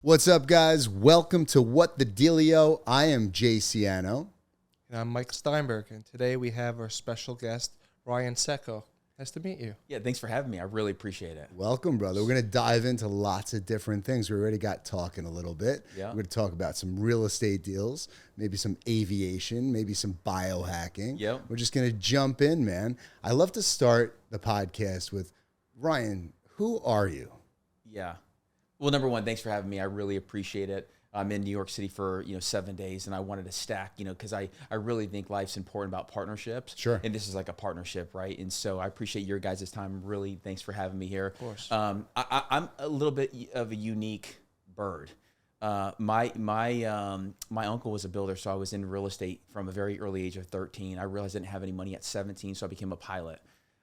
What's up, guys? Welcome to What the Dealio. I am Jay Ciano. And I'm Mike Steinberg, and today we have our special guest, Ryan Tseko. Nice to meet you. Yeah, thanks for having me. I really appreciate it. Welcome, brother. We're going to dive into lots of different things. We already got talking a little bit. Yeah. We're going to talk about some real estate deals, maybe some aviation, maybe some biohacking. Yep. We're just going to jump in, man. I love to start the podcast with, Ryan, who are you? Yeah. Well, number one, thanks for having me. I really appreciate it. I'm in New York City for 7 days, and I wanted to stack, because I really think life's important about partnerships. Sure. And this is like a partnership, right? And so I appreciate your guys' time. Really, thanks for having me here. Of course. I'm a little bit of a unique bird. My uncle was a builder, so I was in real estate from a very early age of 13. I realized I didn't have any money at 17, so I became a pilot.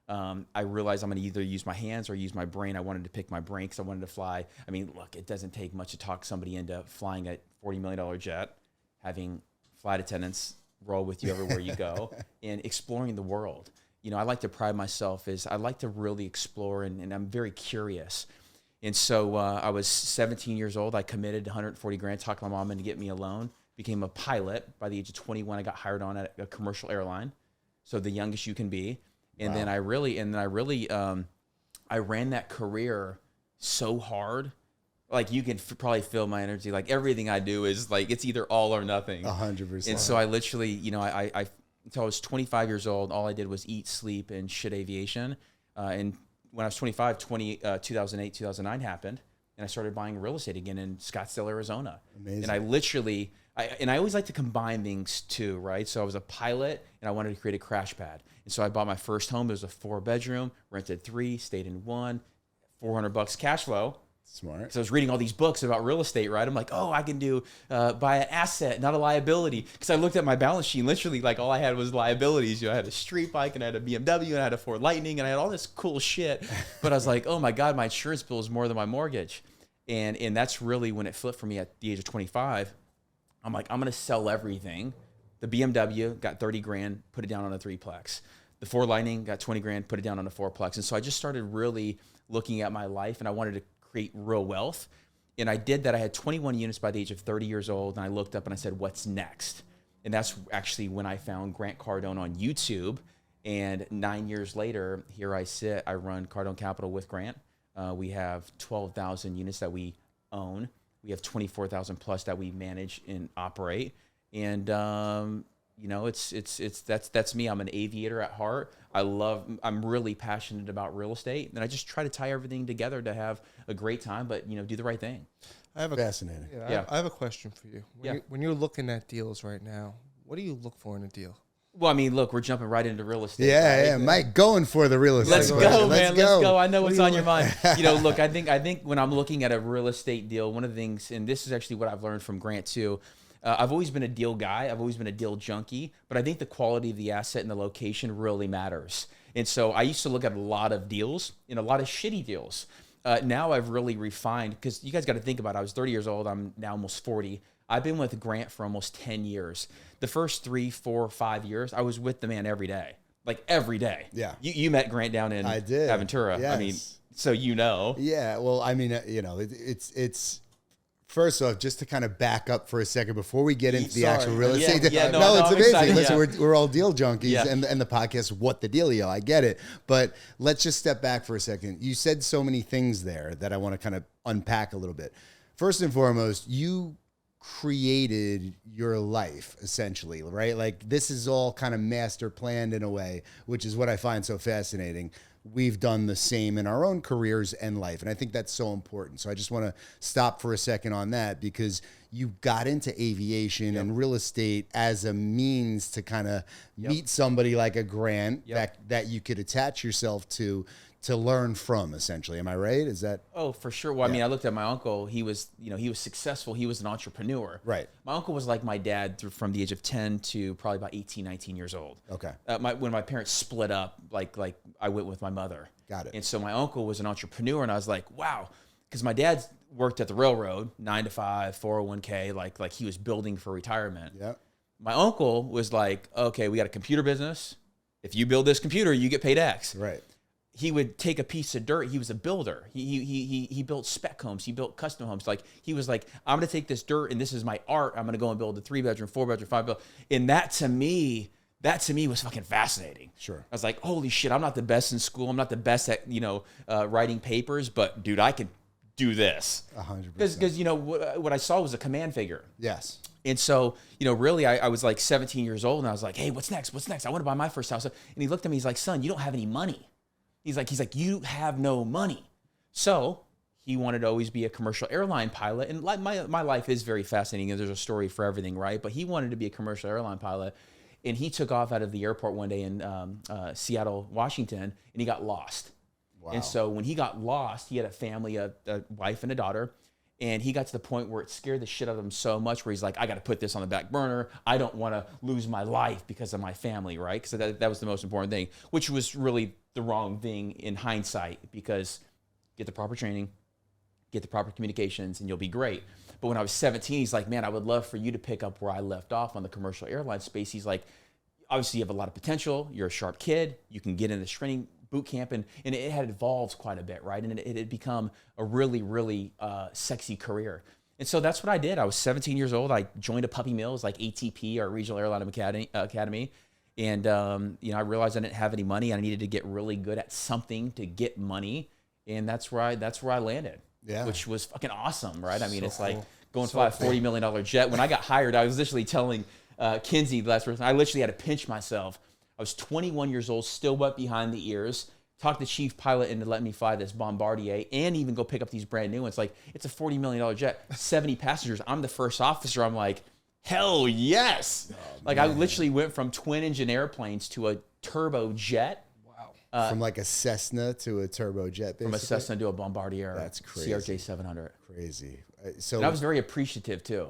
I realized I'm going to either use my hands or use my brain. I wanted to pick my brain because I wanted to fly. I mean, look, it doesn't take much to talk somebody into flying a $40 million jet, having flight attendants roll with you everywhere you go, and exploring the world. I like to pride myself is I like to really explore, and I'm very curious. And so I was 17 years old. I committed 140 grand, talked my mom into get me a loan, became a pilot. By the age of 21, I got hired on at a commercial airline. So the youngest you can be. And Wow. then I ran that career so hard. Like you can probably feel my energy. Like everything I do is like, it's either all or nothing. 100%. And so I literally, I until I was 25 years old, all I did was eat, sleep, and shit aviation. And when I was 25, 2008, 2009 happened. And I started buying real estate again in Scottsdale, Arizona. Amazing. And I literally, I always like to combine things too, right? So I was a pilot and I wanted to create a crash pad. And so I bought my first home. It was a 4-bedroom, rented 3, stayed in 1, $400 cash flow. Smart. So I was reading all these books about real estate, right? I'm like, oh, I can buy an asset, not a liability. Because I looked at my balance sheet, and literally, like, all I had was liabilities. I had a street bike, and I had a BMW, and I had a Ford Lightning, and I had all this cool shit. But I was like, oh my God, my insurance bill is more than my mortgage. And that's really when it flipped for me at the age of 25. I'm like, I'm going to sell everything. The BMW got 30 grand, put it down on a 3-plex. The Ford Lightning got 20 grand, put it down on a 4-plex. And so I just started really looking at my life, and I wanted to create real wealth. And I did that. I had 21 units by the age of 30 years old. And I looked up and I said, what's next? And that's actually when I found Grant Cardone on YouTube. And 9 years later, here I sit. I run Cardone Capital with Grant. We have 12,000 units that we own. We have 24,000 plus that we manage and operate. And, that's me. I'm an aviator at heart. I'm really passionate about real estate, and I just try to tie everything together to have a great time, but do the right thing. Fascinating. Yeah. I have a question for you. Yeah. When you're looking at deals right now, what do you look for in a deal? Well, I mean, look, we're jumping right into real estate. Yeah, right? yeah. Mike going for the real estate. Let's question. go, man. Let's go. I know what's on your mind. mind. Look, I think when I'm looking at a real estate deal, one of the things, and this is actually what I've learned from Grant too, I've always been a deal guy. I've always been a deal junkie, but I think the quality of the asset and the location really matters. And so I used to look at a lot of deals and a lot of shitty deals. Now I've really refined, because you guys got to think about it. I was 30 years old. I'm now almost 40. I've been with Grant for almost 10 years. The first 3, 4, 5 years, I was with the man every day. Like every day. Yeah. You met Grant down in I did. Aventura. Yes. I mean, so Yeah, well, I mean, it's first off, just to kind of back up for a second before we get into the actual real estate. Yeah, no, no, it's I'm amazing. excited, Listen, we're all deal junkies, Yeah. and the podcast, What the Dealio, I get it. But let's just step back for a second. You said so many things there that I want to kind of unpack a little bit. First and foremost, you created your life essentially, right? Like this is all kind of master planned in a way, which is what I find so fascinating. We've done the same in our own careers and life. And I think that's so important. So I just want to stop for a second on that, because you got into aviation and real estate as a means to kind of meet somebody like a Grant that you could attach yourself to learn from, essentially. Am I right? Is that? Oh, for sure. Well, I mean, I looked at my uncle. He was successful. He was an entrepreneur. Right. My uncle was like my dad from the age of 10 to probably about 18, 19 years old. Okay. When my parents split up, like I went with my mother. Got it. And so my uncle was an entrepreneur, and I was like, wow, because my dad worked at the railroad, 9 to 5, 401k, like he was building for retirement. Yeah. My uncle was like, okay, we got a computer business. If you build this computer, you get paid X. Right. he would take a piece of dirt. He was a builder. He built spec homes. He built custom homes. Like he was like, I'm gonna take this dirt and this is my art. I'm gonna go and build a 3-bedroom, 4-bedroom, 5-bedroom. And that to me was fucking fascinating. Sure. I was like, holy shit, I'm not the best in school. I'm not the best at writing papers, but dude, I can do this. 100%. Because what I saw was a command figure. Yes. And so, really, I was like 17 years old, and I was like, hey, what's next? What's next? I want to buy my first house. And he looked at me, he's like, son, you don't have any money. He's like, you have no money. So he wanted to always be a commercial airline pilot. And like my life is very fascinating, and there's a story for everything, right? But he wanted to be a commercial airline pilot. And he took off out of the airport one day in Seattle, Washington, and he got lost. Wow. And so when he got lost, he had a family, a wife and a daughter. And he got to the point where it scared the shit out of him so much where he's like, I got to put this on the back burner. I don't want to lose my life because of my family, right? Because that was the most important thing, which was really the wrong thing in hindsight, because get the proper training, get the proper communications, and you'll be great. But when I was 17, he's like, man, I would love for you to pick up where I left off on the commercial airline space. He's like, obviously you have a lot of potential. You're a sharp kid. You can get in this training boot camp, and it had evolved quite a bit, right? And it had become a really, really sexy career. And so that's what I did. I was 17 years old. I joined a puppy mills like ATP, our Regional Airline Academy. And, I realized I didn't have any money. I needed to get really good at something to get money. And that's where I landed, which was fucking awesome, right? I mean, it's like going to fly a $40 million jet. When I got hired, I was literally telling Kinsey, the last person, I literally had to pinch myself. I was 21 years old, still wet behind the ears, talked the chief pilot into letting me fly this Bombardier and even go pick up these brand new ones. Like, it's a $40 million jet, 70 passengers. I'm the first officer. I'm like, hell yes. I literally went from twin engine airplanes to a turbo jet. Wow. From like a Cessna to a turbo jet, basically? From a Cessna to a Bombardier. That's crazy. CRJ 700. Crazy. And I was very appreciative too.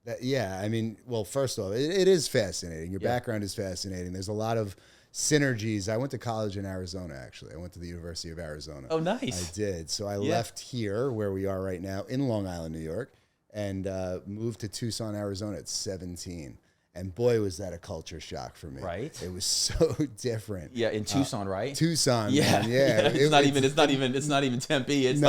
I mean, well, first of all, it is fascinating. Your background is fascinating. There's a lot of synergies. I went to college in Arizona, actually. I went to the University of Arizona. Oh, nice. I did. So I left here, where we are right now, in Long Island, New York, and moved to Tucson, Arizona at 17. And boy, was that a culture shock for me. Right. It was so different. Yeah, in Tucson, right? Tucson, yeah. Man, yeah. It's not even Tempe. It's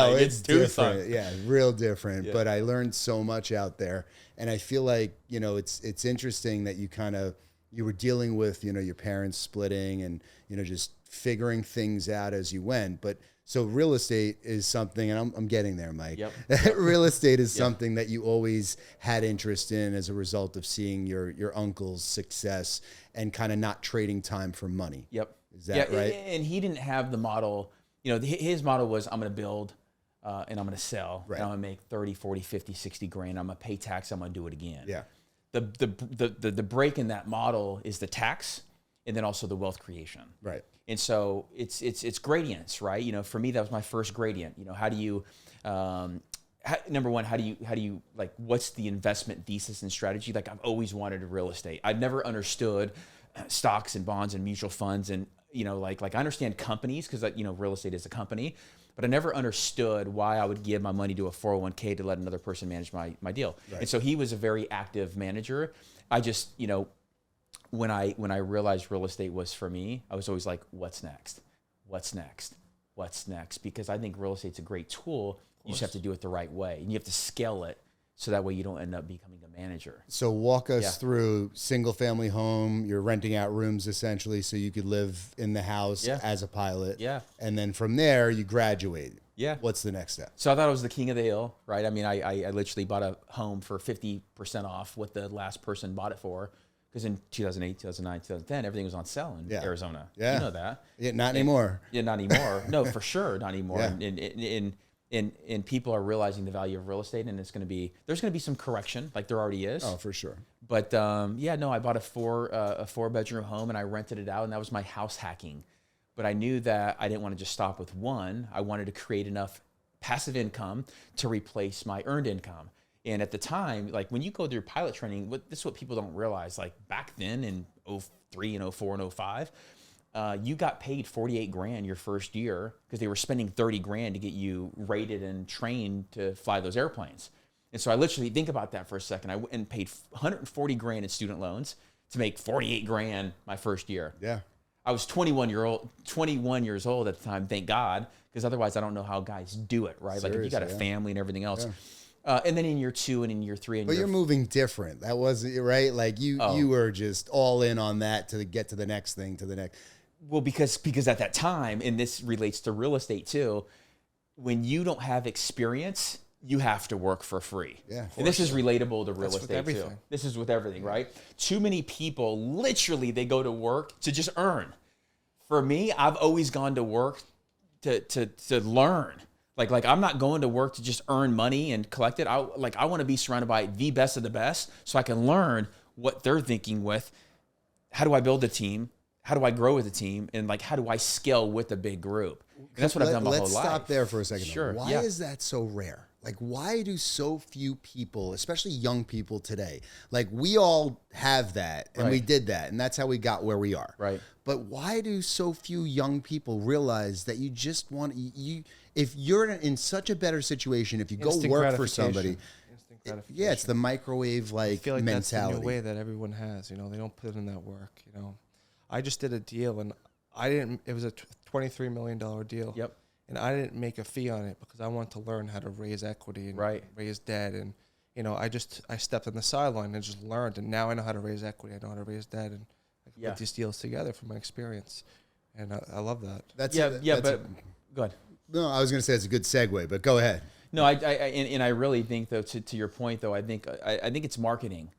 Tucson. Different. Yeah, real different. Yeah. But I learned so much out there. And I feel like, it's interesting that you were dealing with, your parents splitting and, just figuring things out as you went. But so real estate is something, and I'm getting there, Mike. Yep. Real estate is something that you always had interest in as a result of seeing your uncle's success and kind of not trading time for money. Yep. Is that right? And he didn't have the model. His model was, I'm going to build and I'm going to sell. Right. And I'm going to make 30, 40, 50, 60 grand. I'm going to pay tax. I'm going to do it again. Yeah. The break in that model is the tax and then also the wealth creation. Right. And so it's gradients, right? For me, that was my first gradient. How do you, number one, how do you like, what's the investment thesis and strategy? Like, I've always wanted real estate. I've never understood stocks and bonds and mutual funds. And, like I understand companies because, real estate is a company, but I never understood why I would give my money to a 401k to let another person manage my deal. Right. And so he was a very active manager. I just, when I realized real estate was for me, I was always like, what's next? What's next? What's next? Because I think real estate's a great tool. You just have to do it the right way. And you have to scale it so that way you don't end up becoming a manager. So walk us through single family home. You're renting out rooms essentially so you could live in the house as a pilot. Yeah. And then from there you graduate. Yeah. What's the next step? So I thought I was the king of the hill, right? I mean, I literally bought a home for 50% off what the last person bought it for. Because in 2008, 2009, 2010, everything was on sale in Arizona. Yeah. You know that. Yeah, not anymore. Yeah, not anymore. No, for sure, not anymore. Yeah. And people are realizing the value of real estate, and there's going to be some correction, like there already is. Oh, for sure. But I bought a 4-bedroom home, and I rented it out, and that was my house hacking. But I knew that I didn't want to just stop with one. I wanted to create enough passive income to replace my earned income. And at the time, like when you go through pilot training, this is what people don't realize. Like back then in 03 and 04 and 05, you got paid 48 grand your first year because they were spending 30 grand to get you rated and trained to fly those airplanes. And so I literally think about that for a second. I went and paid 140 grand in student loans to make 48 grand my first year. Yeah. I was 21 years old at the time, thank God, because otherwise I don't know how guys do it, right? Like if you got a family and everything else. Yeah. And then in year 2 and in year 3. But you're moving different. That wasn't, right? Like you were just all in on that to get to the next thing, to the next. Well, because at that time, and this relates to real estate too, when you don't have experience, you have to work for free. Yeah. And this is relatable to real estate too. This is with everything, right? Too many people, literally, they go to work to just earn. For me, I've always gone to work to learn. Like I'm not going to work to just earn money and collect it. I want to be surrounded by the best of the best so I can learn what they're thinking with. How do I build a team? How do I grow with a team? And like, how do I scale with a big group? And that's what I've done my whole life. Let's stop there for a second. Sure. Why is that so rare? Like, why do so few people, especially young people today, like we all have that and we did that and that's how we got where we are. Right. But why do so few young people realize that you just want if you're in such a better situation, if you go work for somebody, it's the microwave like I feel like mentality. that's the new way that everyone has. You know, they don't put in that work. You know, I just did a deal and it was a $23 million deal. Yep. And I didn't make a fee on it because I wanted to learn how to raise equity and raise debt. And, you know, I stepped on the sideline and just learned. And now I know how to raise equity. I know how to raise debt. And I can put these deals together from my experience. And I love that. But go ahead. No, I was going to say it's a good segue, but go ahead. No, I really think, though, to your point, though, I think it's marketing.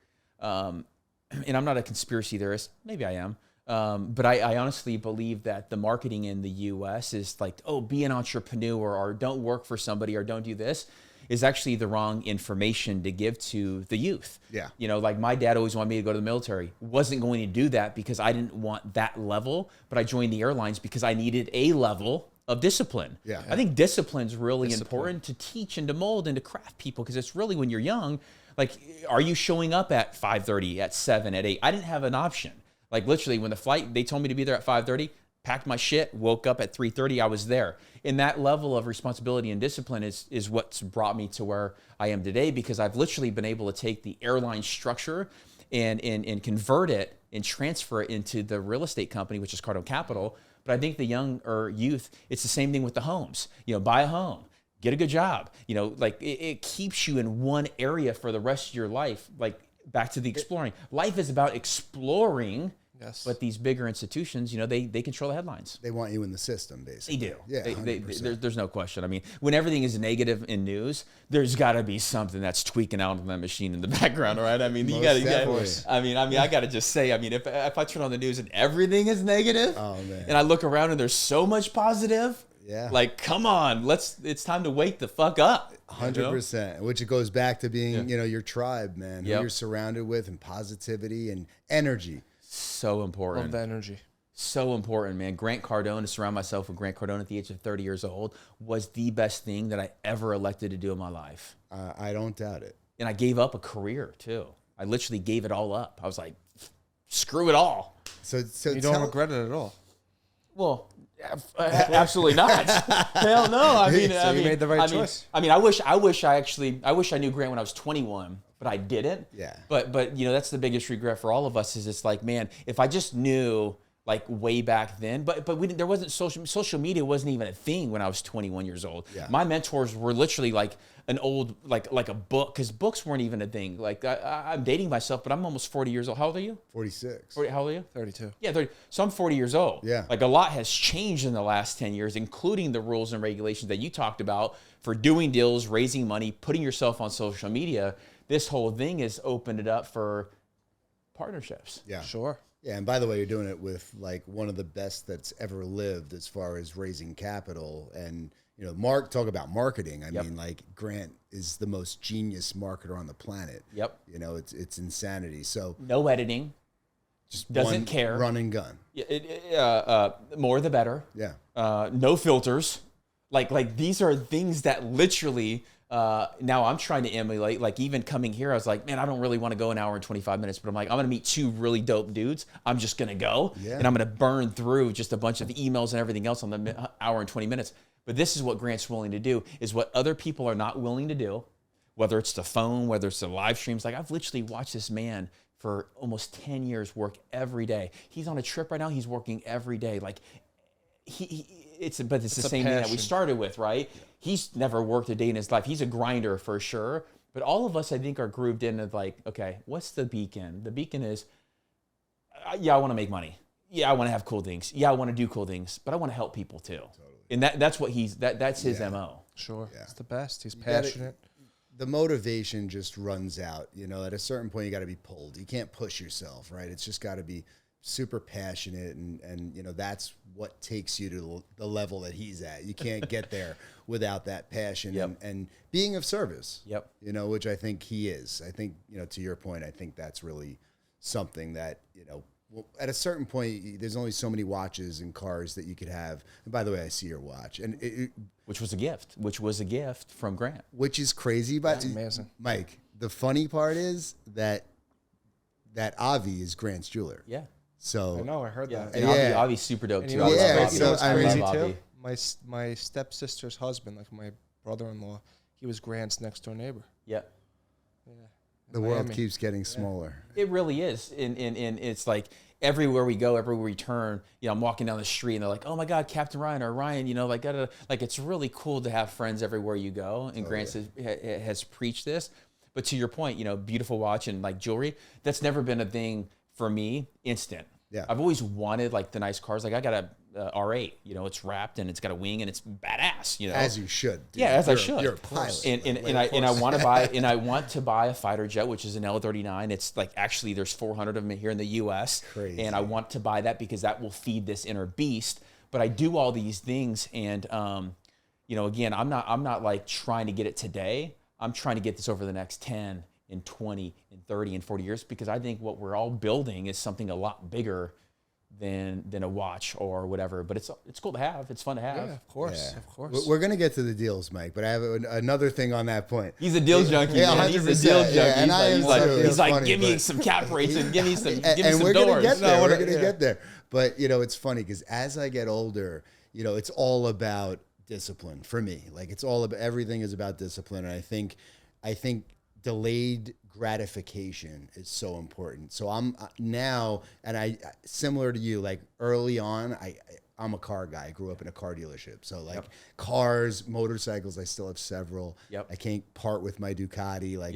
And I'm not a conspiracy theorist. Maybe I am. But I honestly believe that the marketing in the U.S. is like, oh, be an entrepreneur or don't work for somebody or don't do this, is actually the wrong information to give to the youth. Yeah. You know, like my dad always wanted me to go to the military. Wasn't going to do that because I didn't want that level, but I joined the airlines because I needed a level of discipline. Yeah. I think discipline's really important to teach and to mold and to craft people because it's really when you're young, like, are you showing up at 5:30, at 7, at 8? I didn't have an option. Like literally when the flight, they told me to be there at 5:30, packed my shit, woke up at 3:30, I was there. And that level of responsibility and discipline is what's brought me to where I am today because I've literally been able to take the airline structure and convert it and transfer it into the real estate company, which is Cardone Capital. But I think the young or youth, it's the same thing with the homes. You know, buy a home, get a good job. You know, like it keeps you in one area for the rest of your life. Like back to the exploring. Life is about exploring. Yes. But these bigger institutions, you know, they control the headlines. They want you in the system, basically. They do. Yeah, there's no question. I mean, when everything is negative in news, there's got to be something that's tweaking out on that machine in the background, right? I mean, you got to. I mean, I got to just say, I mean, if I turn on the news and everything is negative, and I look around and there's so much positive, like, come on, it's time to wake the fuck up. 100%, which it goes back to being, you know, your tribe, man, who you're surrounded with, and positivity and energy. So important. Love the energy. So important, man. Grant Cardone, to surround myself with Grant Cardone at the age of 30 years old, was the best thing that I ever elected to do in my life. I don't doubt it. And I gave up a career, too. I literally gave it all up. I was like, screw it all. So you don't regret it at all? Well, absolutely not. Hell no. I mean, you made the right choice. I mean, I wish I knew Grant when I was 21. But I didn't. Yeah. But you know, that's the biggest regret for all of us is it's like, man, if I just knew like way back then, but there wasn't social media wasn't even a thing when I was 21 years old. Yeah. My mentors were literally like an old, like a book, because books weren't even a thing. Like I'm dating myself, but I'm almost 40 years old. How old are you? 46. 40, how old are you? 32. Yeah, 30. So I'm 40 years old. Yeah. Like a lot has changed in the last 10 years, including the rules and regulations that you talked about for doing deals, raising money, putting yourself on social media. This whole thing has opened it up for partnerships. Yeah. Sure. Yeah, and by the way, you're doing it with like one of the best that's ever lived as far as raising capital. And, you know, talk about marketing. I mean, like Grant is the most genius marketer on the planet. Yep. You know, it's insanity. So no editing. Just doesn't care. Run and gun. Yeah, more the better. Yeah. No filters. Like these are things that literally now I'm trying to emulate. Like even coming here, I was like, man, I don't really want to go an hour and 25 minutes, but I'm like, I'm going to meet two really dope dudes. I'm just going to go and I'm going to burn through just a bunch of emails and everything else on the hour and 20 minutes. But this is what Grant's willing to do, is what other people are not willing to do, whether it's the phone, whether it's the live streams. Like I've literally watched this man for almost 10 years, work every day. He's on a trip right now. He's working every day. Like it's the same thing that we started with, right? He's never worked a day in his life. He's a grinder for sure. But all of us, I think, are grooved into like, okay, what's the beacon? The beacon is, yeah, I want to make money. Yeah, I want to have cool things. Yeah, I want to do cool things, but I want to help people too. Totally. And that's what that's his MO. Sure. Yeah. It's the best. He's passionate. The motivation just runs out. You know, at a certain point, you got to be pulled. You can't push yourself, right? It's just got to be super passionate, and you know, that's what takes you to the level that he's at. You can't get there without that passion and being of service. Yep. You know, which I think he is. I think, you know, to your point, I think that's really something that, you know, at a certain point, there's only so many watches and cars that you could have. And by the way, I see your watch, and which was a gift from Grant, which is crazy. But that's amazing, Mike. The funny part is that Avi is Grant's jeweler. Yeah. So I know, I heard that. And Avi's super dope too. Yeah, so it's crazy too. My stepsister's husband, like my brother-in-law, he was Grant's next door neighbor. Yeah. The world keeps getting smaller. It really is. And it's like everywhere we go, everywhere we turn, you know, I'm walking down the street and they're like, oh my God, Captain Ryan or Ryan, you know, like, like it's really cool to have friends everywhere you go. And Grant has preached this. But to your point, you know, beautiful watch and like jewelry, that's never been a thing for me instant. Yeah. I've always wanted like the nice cars. Like I got a R8, you know, it's wrapped and it's got a wing and it's badass, you know. As you should. Dude. Yeah, as I should. You're a pilot. And I want to buy a fighter jet, which is an L39. It's like actually there's 400 of them here in the US. Crazy. And I want to buy that because that will feed this inner beast. But I do all these things and you know, again, I'm not like trying to get it today. I'm trying to get this over the next 10 and 20 and 30 and 40 years because I think what we're all building is something a lot bigger than a watch or whatever. But it's cool to have. It's fun to have. Yeah, of course. Of course. We're going to get to the deals, Mike, but I have another thing on that point. He's a deal junkie. Yeah, man. He's a deal junkie. Yeah, he's like, give me some cap rates and give me some doors. And we're going to get there. We're going to get there. But, you know, it's funny because as I get older, you know, it's all about discipline for me. Like it's all about, everything is about discipline. And I think delayed gratification is so important. So I'm now, and I similar to you, like early on, I'm a car guy. I grew up in a car dealership. So like cars, motorcycles, I still have several. Yep. I can't part with my Ducati. Like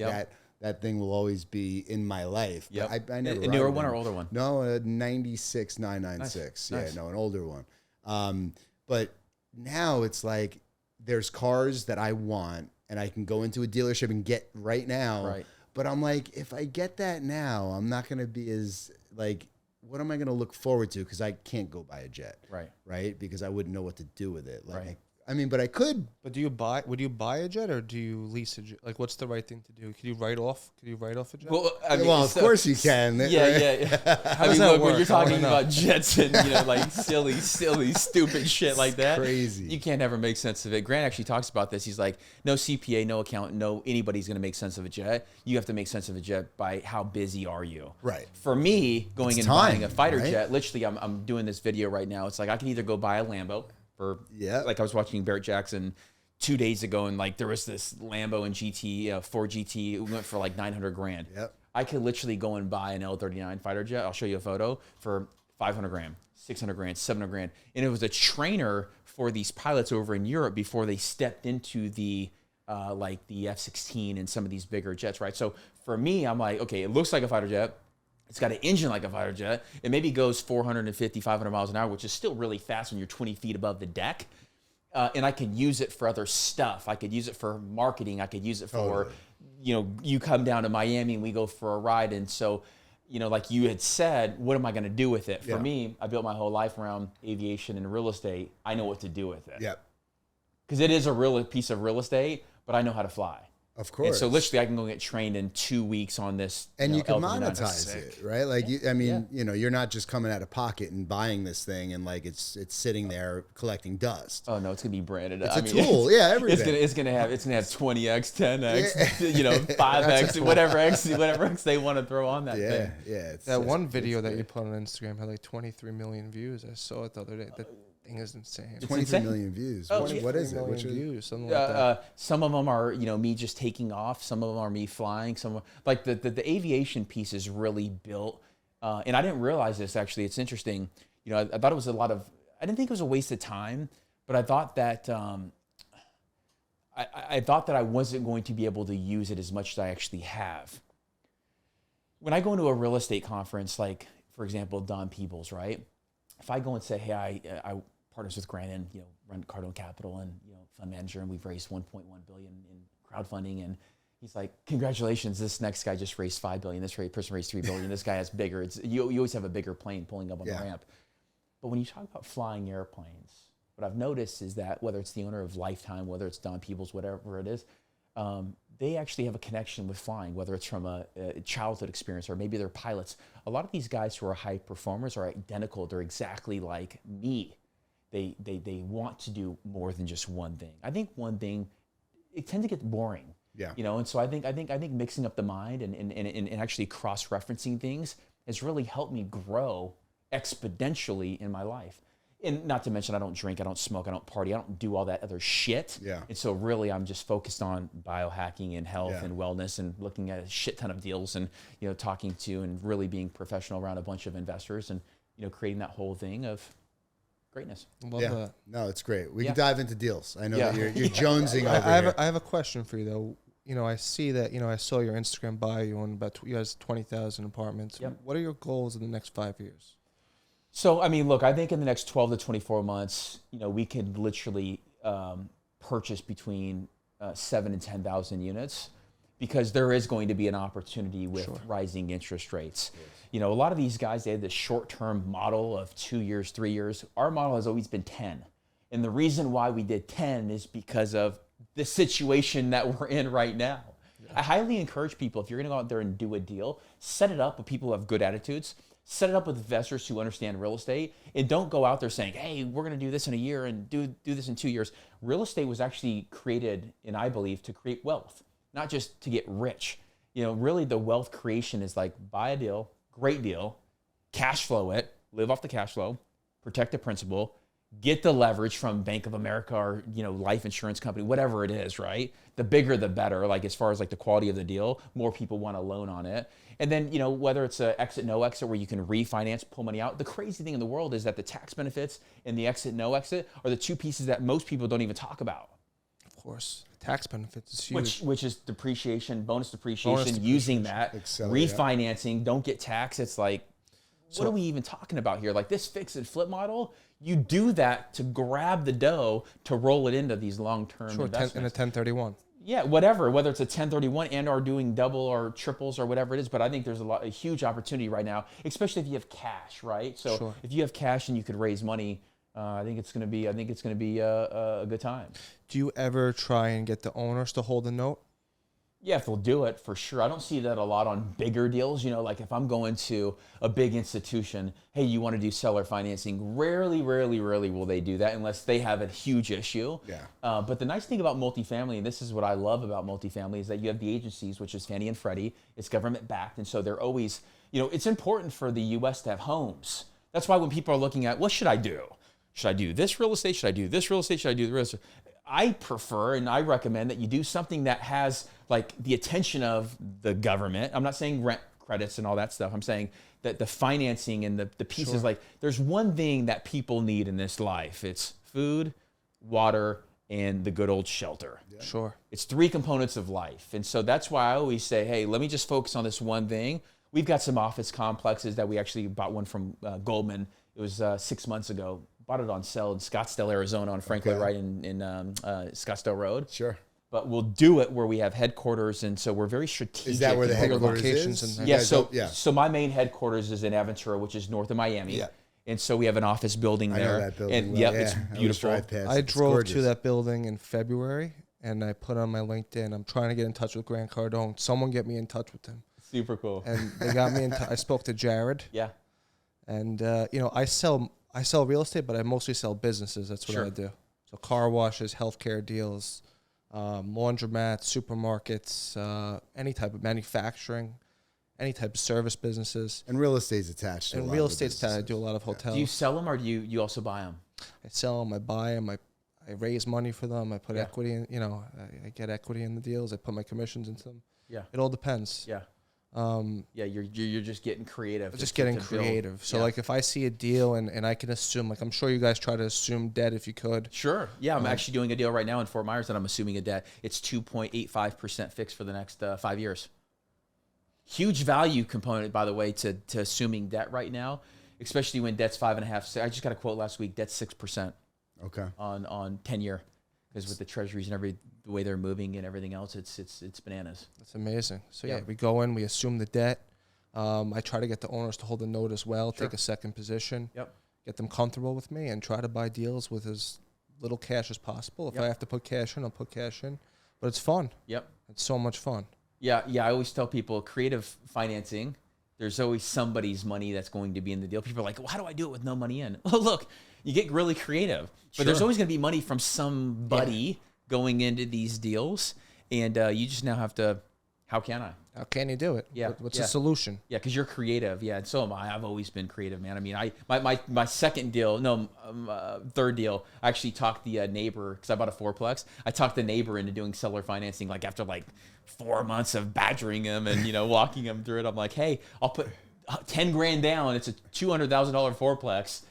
that thing will always be in my life. Yep. I never a newer one or older one? No, a 96 996. Nice. Yeah, no, an older one. But now it's like there's cars that I want and I can go into a dealership and get right now. Right. But I'm like, if I get that now, I'm not going to be as like, what am I going to look forward to? Because I can't go buy a jet. Right. Right. Because I wouldn't know what to do with it. Like, right. I mean, but I could. But would you buy a jet or do you lease a jet? Like, what's the right thing to do? Could you write off a jet? Well, I mean, of course you can. Yeah. I mean, look, when you're talking about jets and, you know, like silly, stupid shit like that. Crazy. You can't ever make sense of it. Grant actually talks about this. He's like, no CPA, no accountant, no anybody's going to make sense of a jet. You have to make sense of a jet by how busy are you. Right. For me, going and buying a fighter jet, literally, I'm doing this video right now. It's like I can either go buy a Lambo. Like I was watching Barrett Jackson 2 days ago, and like there was this Lambo and GT, Ford GT, it went for like $900,000. Yep. I could literally go and buy an L39 fighter jet. I'll show you a photo for $500,000, $600,000, $700,000, and it was a trainer for these pilots over in Europe before they stepped into the like the F-16 and some of these bigger jets, right? So for me, I'm like, okay, it looks like a fighter jet. It's got an engine like a fighter jet. It maybe goes 450, 500 miles an hour, which is still really fast when you're 20 feet above the deck. And I can use it for other stuff. I could use it for marketing. I could use it for, you know, you come down to Miami and we go for a ride. And so, you know, like you had said, what am I going to do with it? For me, I built my whole life around aviation and real estate. I know what to do with it. Yep. Because it is a real piece of real estate, but I know how to fly. Of course. And so literally I can go get trained in 2 weeks on this. And you can monetize it, right? Like, you know, you're not just coming out of pocket and buying this thing and like it's sitting there collecting dust. Oh no, it's gonna be branded. It's a tool, everything. It's gonna have 20x, 10x, you know, 5x, whatever x they want to throw on that thing. Yeah. That one video that you put on Instagram had like 23 million views. I saw it the other day. thing is insane. 23 million views. Oh, What is it? Million Which views, something like that. Some of them are, me just taking off. Some of them are me flying. Some like the aviation piece is really built. And I didn't realize this, actually. It's interesting. I thought it was I didn't think it was a waste of time, but I thought that I thought that I wasn't going to be able to use it as much as I actually have. When I go into a real estate conference, like, for example, Don Peebles, right? If I go and say, hey, I partners with Grant and, run Cardone Capital and, fund manager, and we've raised 1.1 billion in crowdfunding, and he's like, congratulations, this next guy just raised 5 billion. This person raised 3 billion. This guy has bigger. You always have a bigger plane pulling up on the ramp. But when you talk about flying airplanes, what I've noticed is that whether it's the owner of Lifetime, whether it's Don Peebles, whatever it is, they actually have a connection with flying, whether it's from a childhood experience or maybe they're pilots. A lot of these guys who are high performers are identical. They're exactly like me. They want to do more than just one thing. I think one thing, it tends to get boring. Yeah. And so I think mixing up the mind and actually cross-referencing things has really helped me grow exponentially in my life. And not to mention, I don't drink, I don't smoke, I don't party, I don't do all that other shit. Yeah. And so really I'm just focused on biohacking and health and wellness and looking at a shit ton of deals and, talking to and really being professional around a bunch of investors and, creating that whole thing of greatness. Love that. No, it's great. We can dive into deals. I know that you're jonesing I over here. I have a question for you, though. I see that, I saw your Instagram bio. You own you guys 20,000 apartments. Yep. What are your goals in the next 5 years? So, look, I think in the next 12 to 24 months, we could literally purchase between 7 and 10,000 units because there is going to be an opportunity with rising interest rates. Yes. A lot of these guys, they have this short-term model of 2 years, 3 years. Our model has always been 10. And the reason why we did 10 is because of the situation that we're in right now. Yeah. I highly encourage people, if you're going to go out there and do a deal, set it up with people who have good attitudes. Set it up with investors who understand real estate, and don't go out there saying, hey, we're going to do this in a year and do this in 2 years. Real estate was actually created, and I believe, to create wealth, not just to get rich. Really the wealth creation is like buy a deal, great deal, cash flow it, live off the cash flow, protect the principal, get the leverage from Bank of America or, life insurance company, whatever it is, right? The bigger, the better, like as far as like the quality of the deal, more people want a loan on it. And then, whether it's a exit, no exit, where you can refinance, pull money out. The crazy thing in the world is that the tax benefits and the exit, no exit are the two pieces that most people don't even talk about. Of course, tax benefits is huge. Which is depreciation, bonus depreciation, using that, refinancing, don't get taxed. It's like, what are we even talking about here? Like this fix and flip model, you do that to grab the dough to roll it into these long-term investments. In a 1031. Yeah, whatever, whether it's a 1031 and or doing double or triples or whatever it is. But I think there's a huge opportunity right now, especially if you have cash, right? So if you have cash and you could raise money, I think it's going to be a good time. Do you ever try and get the owners to hold a note? Yeah, if they'll do it, for sure. I don't see that a lot on bigger deals. Like if I'm going to a big institution, hey, you want to do seller financing? Rarely will they do that unless they have a huge issue. Yeah. But the nice thing about multifamily, and this is what I love about multifamily, is that you have the agencies, which is Fannie and Freddie. It's government backed, and so they're always, it's important for the U.S. to have homes. That's why when people are looking at, what should I do? Should I do this real estate? Should I do this real estate? Should I do the real estate? I prefer and I recommend that you do something that has like the attention of the government. I'm not saying rent credits and all that stuff. I'm saying that the financing and the pieces, like there's one thing that people need in this life. It's food, water, and the good old shelter. Yeah. Sure. It's 3 components of life. And so that's why I always say, hey, let me just focus on this one thing. We've got some office complexes that we actually bought one from Goldman. It was 6 months ago. Bought it on sale in Scottsdale, Arizona on Franklin, right in Scottsdale Road. Sure. But we'll do it where we have headquarters, and so we're very strategic. Is that where the headquarters is? Yeah, so my main headquarters is in Aventura, which is north of Miami. Yeah. And so we have an office building there. I know that building. And it's beautiful. I drove to that building in February, and I put on my LinkedIn, I'm trying to get in touch with Grant Cardone. Someone get me in touch with him. Super cool. And they got me in touch. I spoke to Jared. Yeah. And, I sell real estate, but I mostly sell businesses. That's what I do. So car washes, healthcare deals, laundromats, supermarkets, any type of manufacturing, any type of service businesses. And real estate's attached to real estate's attached. I do a lot of hotels. Do you sell them or do you also buy them? I sell them, I buy them, I raise money for them, I put equity in, I get equity in the deals, I put my commissions into them. Yeah. It all depends. Yeah. You're just getting creative. Just getting creative. So like if I see a deal and I can assume, like I'm sure you guys try to assume debt if you could. Sure. Yeah, I'm actually doing a deal right now in Fort Myers that I'm assuming a debt. It's 2.85% fixed for the next 5 years. Huge value component, by the way, to assuming debt right now, especially when debt's 5.5%. I just got a quote last week. Debt's 6%. Okay. On 10-year, because with the treasuries and the way they're moving and everything else, it's bananas. That's amazing. So yeah, we go in, we assume the debt. I try to get the owners to hold the note as well, take a second position, get them comfortable with me, and try to buy deals with as little cash as possible. If I have to put cash in, I'll put cash in. But it's fun. Yep. It's so much fun. Yeah. I always tell people creative financing, there's always somebody's money that's going to be in the deal. People are like, well, how do I do it with no money in? Well, look, you get really creative. But there's always going to be money from somebody going into these deals. And you just now have to, how can I? How can you do it? Yeah. What's the solution? Yeah, because you're creative. Yeah, and so am I. I've always been creative, man. I mean, my second deal, third deal, I actually talked the neighbor, because I bought a fourplex. I talked the neighbor into doing seller financing, like after like 4 months of badgering him and, walking him through it. I'm like, hey, I'll put 10 grand down. It's a $200,000 fourplex.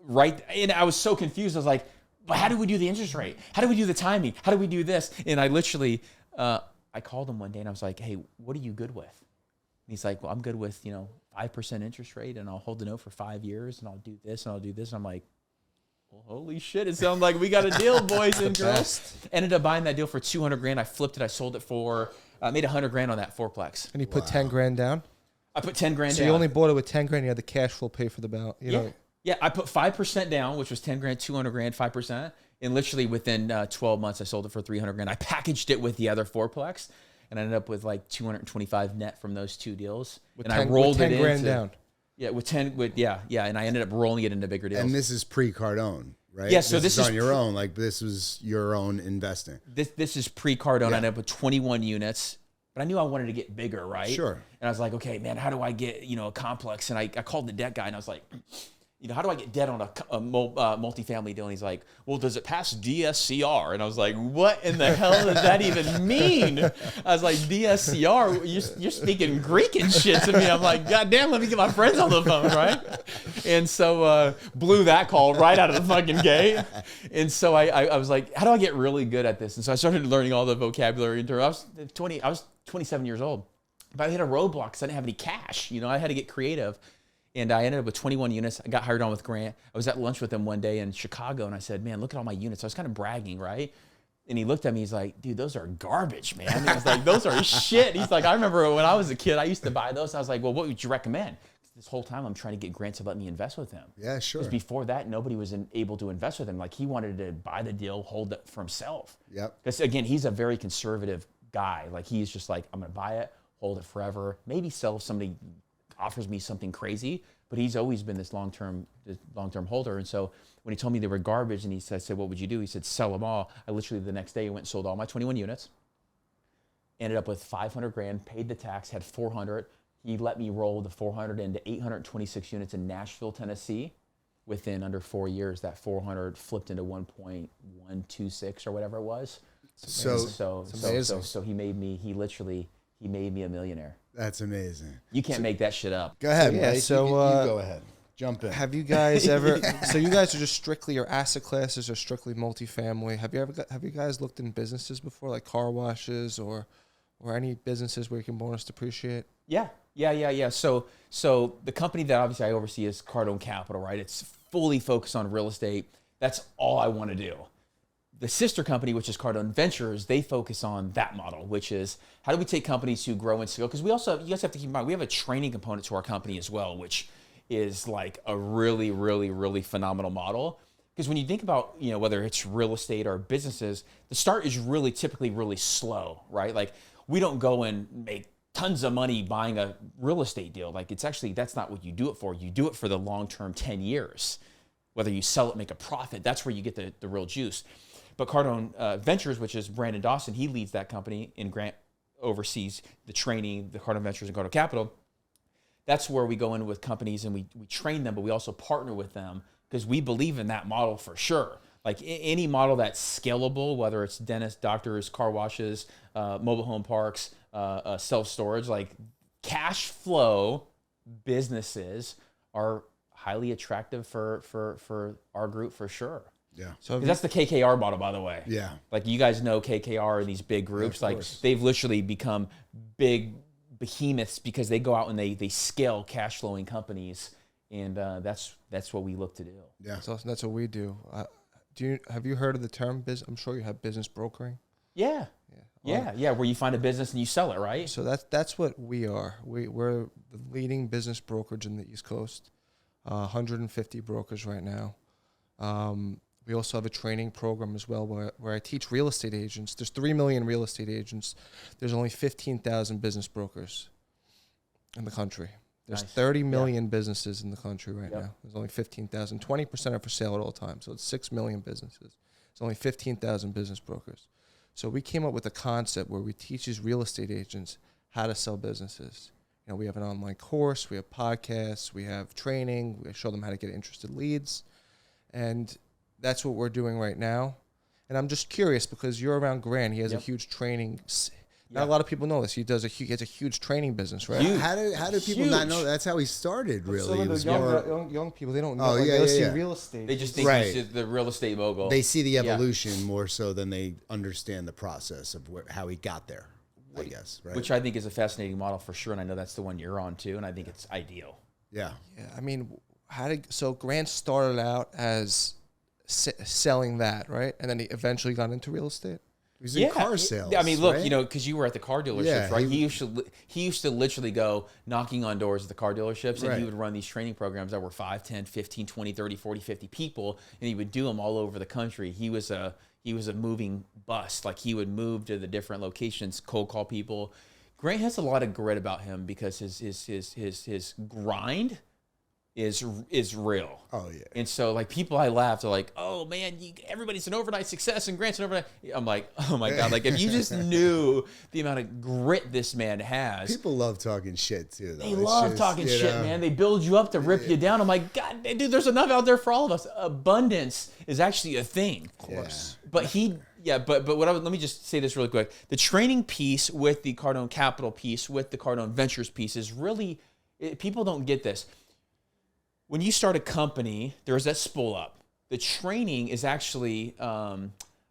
Right. And I was so confused. I was like, but how do we do the interest rate? How do we do the timing? How do we do this? And I literally, I called him one day and I was like, hey, what are you good with? And he's like, well, I'm good with, 5% interest rate, and I'll hold the note for 5 years, and I'll do this and I'll do this. And I'm like, well, holy shit. It sounds like we got a deal, boys and girls. Ended up buying that deal for 200 grand. I flipped it. I sold it for, made 100 grand on that fourplex. And you put 10 grand down? I put 10 grand down. So you only bought it with 10 grand. You had the cash flow pay for the balance. Yeah, I put 5% down, which was 10 grand, 200 grand, 5%. And literally within 12 months, I sold it for 300 grand. I packaged it with the other fourplex, and I ended up with like 225 net from those two deals. And I rolled it 10 grand down. Yeah, and I ended up rolling it into bigger deals. And this is pre-Cardone, right? Yeah, so this is on your own. Like this was your own investing. This is pre-Cardone. I ended up with 21 units. But I knew I wanted to get bigger, right? Sure. And I was like, okay, man, how do I get, a complex? And I called the debt guy, and I was like, how do I get debt on a multifamily deal? And he's like, well, does it pass DSCR? And I was like, what in the hell does that even mean? I was like, DSCR? You're speaking Greek and shit to me. I'm like, God damn, let me get my friends on the phone, right? And so blew that call right out of the fucking gate. And so I was like, how do I get really good at this? And so I started learning all the vocabulary. I was 27 years old. But I hit a roadblock because I didn't have any cash. I had to get creative. And I ended up with 21 units. I got hired on with Grant. I was at lunch with him one day in Chicago, and I said, man, look at all my units. I was kind of bragging, right? And he looked at me. He's like, dude, those are garbage, man. And I was like, those are shit. He's like, I remember when I was a kid, I used to buy those. I was like, well, what would you recommend? This whole time, I'm trying to get Grant to let me invest with him. Yeah, sure. Because before that, nobody was able to invest with him. Like, he wanted to buy the deal, hold it for himself. Yep. Because, again, he's a very conservative guy. Like, he's just like, I'm going to buy it, hold it forever, maybe sell if somebody offers me something crazy. But he's always been this long-term holder. And so when he told me they were garbage, and I said, what would you do? He said, sell them all. I literally the next day went and sold all my 21 units. Ended up with 500 grand, paid the tax, had 400. He let me roll the 400 into 826 units in Nashville, Tennessee. Within under 4 years, that 400 flipped into 1.126 or whatever it was. So he made me a millionaire. That's amazing. You can't make that shit up. Go ahead, yeah, Mike. so you go ahead. Jump in. Have you guys ever? So you guys are just strictly, your asset classes are strictly multifamily. Have you guys looked in businesses before, like car washes or any businesses where you can bonus depreciate? Yeah. So the company that obviously I oversee is Cardone Capital, right? It's fully focused on real estate. That's all I want to do. The sister company, which is Cardone Ventures, they focus on that model, which is how do we take companies who grow and scale? Because you guys have to keep in mind, we have a training component to our company as well, which is like a really, really, really phenomenal model. Because when you think about, whether it's real estate or businesses, the start is really typically really slow, right? Like, we don't go and make tons of money buying a real estate deal. Like, that's not what you do it for. You do it for the long-term 10 years. Whether you sell it, make a profit, that's where you get the real juice. But Cardone Ventures, which is Brandon Dawson, he leads that company, and Grant oversees the training, the Cardone Ventures and Cardone Capital. That's where we go in with companies and we train them, but we also partner with them because we believe in that model for sure. Like any model that's scalable, whether it's dentists, doctors, car washes, mobile home parks, self-storage, like cash flow businesses are highly attractive for our group for sure. Yeah. So that's the KKR model, by the way. Yeah. Like you guys know KKR and these big groups, like they've literally become big behemoths because they go out and they scale cash flowing companies. And that's what we look to do. Yeah. So that's what we do. Have you heard of the term I'm sure you have business brokering. Yeah. Where you find a business and you sell it, right? So that's what we are. We're the leading business brokerage in the East Coast. 150 brokers right now. We also have a training program as well where I teach real estate agents. There's 3 million real estate agents. There's only 15,000 business brokers in the country. There's 30 million businesses in the country right now. There's only 15,000. 20% are for sale at all times. So it's 6 million businesses. There's only 15,000 business brokers. So we came up with a concept where we teach these real estate agents how to sell businesses. You know, we have an online course, we have podcasts, we have training, we show them how to get interested leads. And that's what we're doing right now. And I'm just curious because you're around Grant. He has a huge training. Not a lot of people know this. He has a huge training business, right? How do people not know? That's how he started, really. Some of the young people, they don't know. They see real estate. They just think he's the real estate mogul. They see the evolution more so than they understand the process of how he got there, I guess. Right? Which I think is a fascinating model for sure, and I know that's the one you're on too, and I think it's ideal. Yeah. Yeah. I mean, so Grant started out as selling that, right? And then he eventually got into real estate. He was in car sales. I mean, look, right? you know, because you were at the car dealerships, right? He used to literally go knocking on doors at the car dealerships, and he would run these training programs that were 5, 10, 15, 20, 30, 40, 50 people, and he would do them all over the country. He was a moving bus. Like he would move to the different locations, cold call people. Grant has a lot of grit about him because his grind is real. Oh yeah. And so like people I laughed are like, oh man, everybody's an overnight success and Grant's an overnight. I'm like, oh my God, like if you just knew the amount of grit this man has. People love talking shit too, though. They love talking shit, man. They build you up to rip you down. I'm like, God, dude, there's enough out there for all of us. Abundance is actually a thing. Of course. Yeah. But let me just say this really quick. The training piece with the Cardone Capital piece, with the Cardone Ventures piece is really, people don't get this. When you start a company, there's that spool up. The training is actually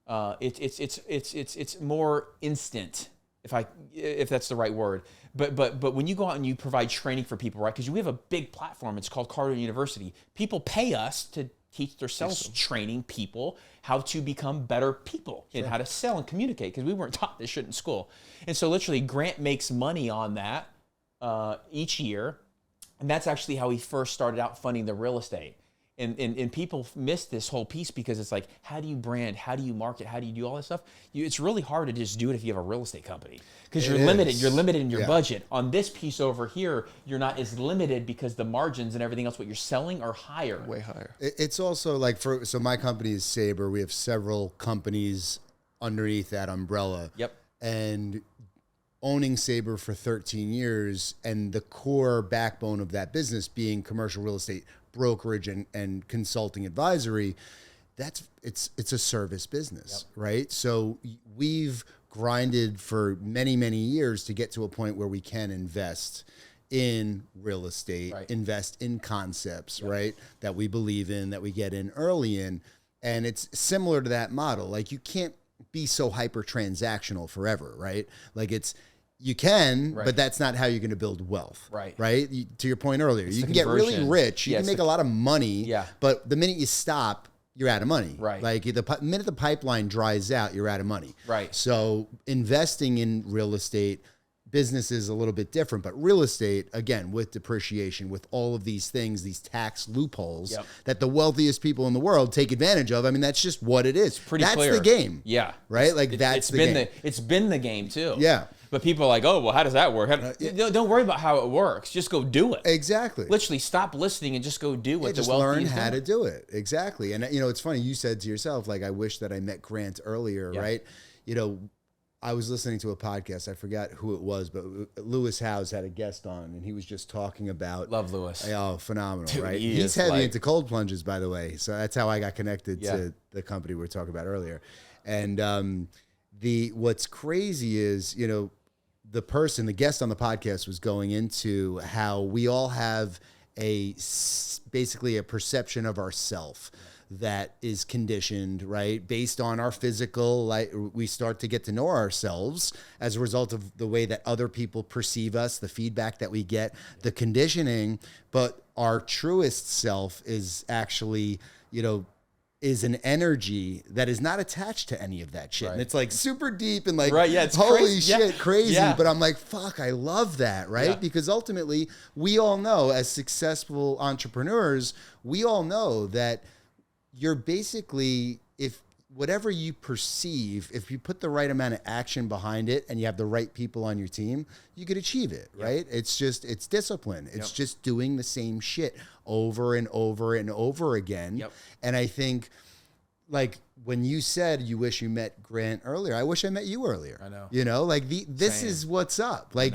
it's more instant, if that's the right word. But when you go out and you provide training for people, right? Because we have a big platform. It's called Cardone University. People pay us to teach their sales training people how to become better people and how to sell and communicate, because we weren't taught this shit in school. And so literally Grant makes money on that each year. And that's actually how he first started out funding the real estate. And people miss this whole piece because it's like, how do you brand? How do you market? How do you do all this stuff? It's really hard to just do it if you have a real estate company because you're limited. You're limited in your budget. On this piece over here, you're not as limited because the margins and everything else, what you're selling, are higher. Way higher. It's also like so my company is Sabre. We have several companies underneath that umbrella. Yep. And owning Sabre for 13 years and the core backbone of that business being commercial real estate brokerage and consulting advisory, it's a service business, right? So we've grinded for many, many years to get to a point where we can invest in real estate, invest in concepts, right? That we believe in, that we get in early in. And it's similar to that model. Like you can't be so hyper transactional forever, right? Like you can, but that's not how you're going to build wealth. Right. To your point earlier, you can get really rich. You can make a lot of money. But the minute you stop, you're out of money. Right. Like the minute the pipeline dries out, you're out of money. Right. So investing in real estate, business is a little bit different, but real estate, again, with depreciation, with all of these things, these tax loopholes that the wealthiest people in the world take advantage of. I mean, that's just what it is. That's clear. The game. Yeah. Right? Like that's the game. It's been the game too. Yeah. But people are like, oh, well, how does that work? Don't worry about how it works. Just go do it. Exactly. Literally stop listening and just go do what the just learn how to do it. Exactly. And, you know, it's funny. You said to yourself, like, I wish that I met Grant earlier, right? You know, I was listening to a podcast. I forgot who it was, but Lewis Howes had a guest on, and he was just talking about. Love Lewis. Oh, phenomenal, Dude, right? he's heavy into cold plunges, by the way. So that's how I got connected Yeah. to the company we were talking about earlier. And what's crazy is, you know, the guest on the podcast was going into how we all have basically a perception of ourself that is conditioned, right? Based on our physical, like we start to get to know ourselves as a result of the way that other people perceive us, the feedback that we get, the conditioning. But our truest self is actually, you know, is an energy that is not attached to any of that shit. Right. And it's like super deep and like, Right, yeah, it's holy crazy. shit, crazy. Yeah. But I'm like, fuck, I love that, right? Yeah. Because ultimately, we all know as successful entrepreneurs, we all know that you're basically, if whatever you perceive, if you put the right amount of action behind it and you have the right people on your team, you could achieve it, right? It's discipline. It's just doing the same shit over and over and over again. Yep. And I think, like, when you said you wish you met Grant earlier, I wish I met you earlier. I know. You know, like this Same. is what's up. Like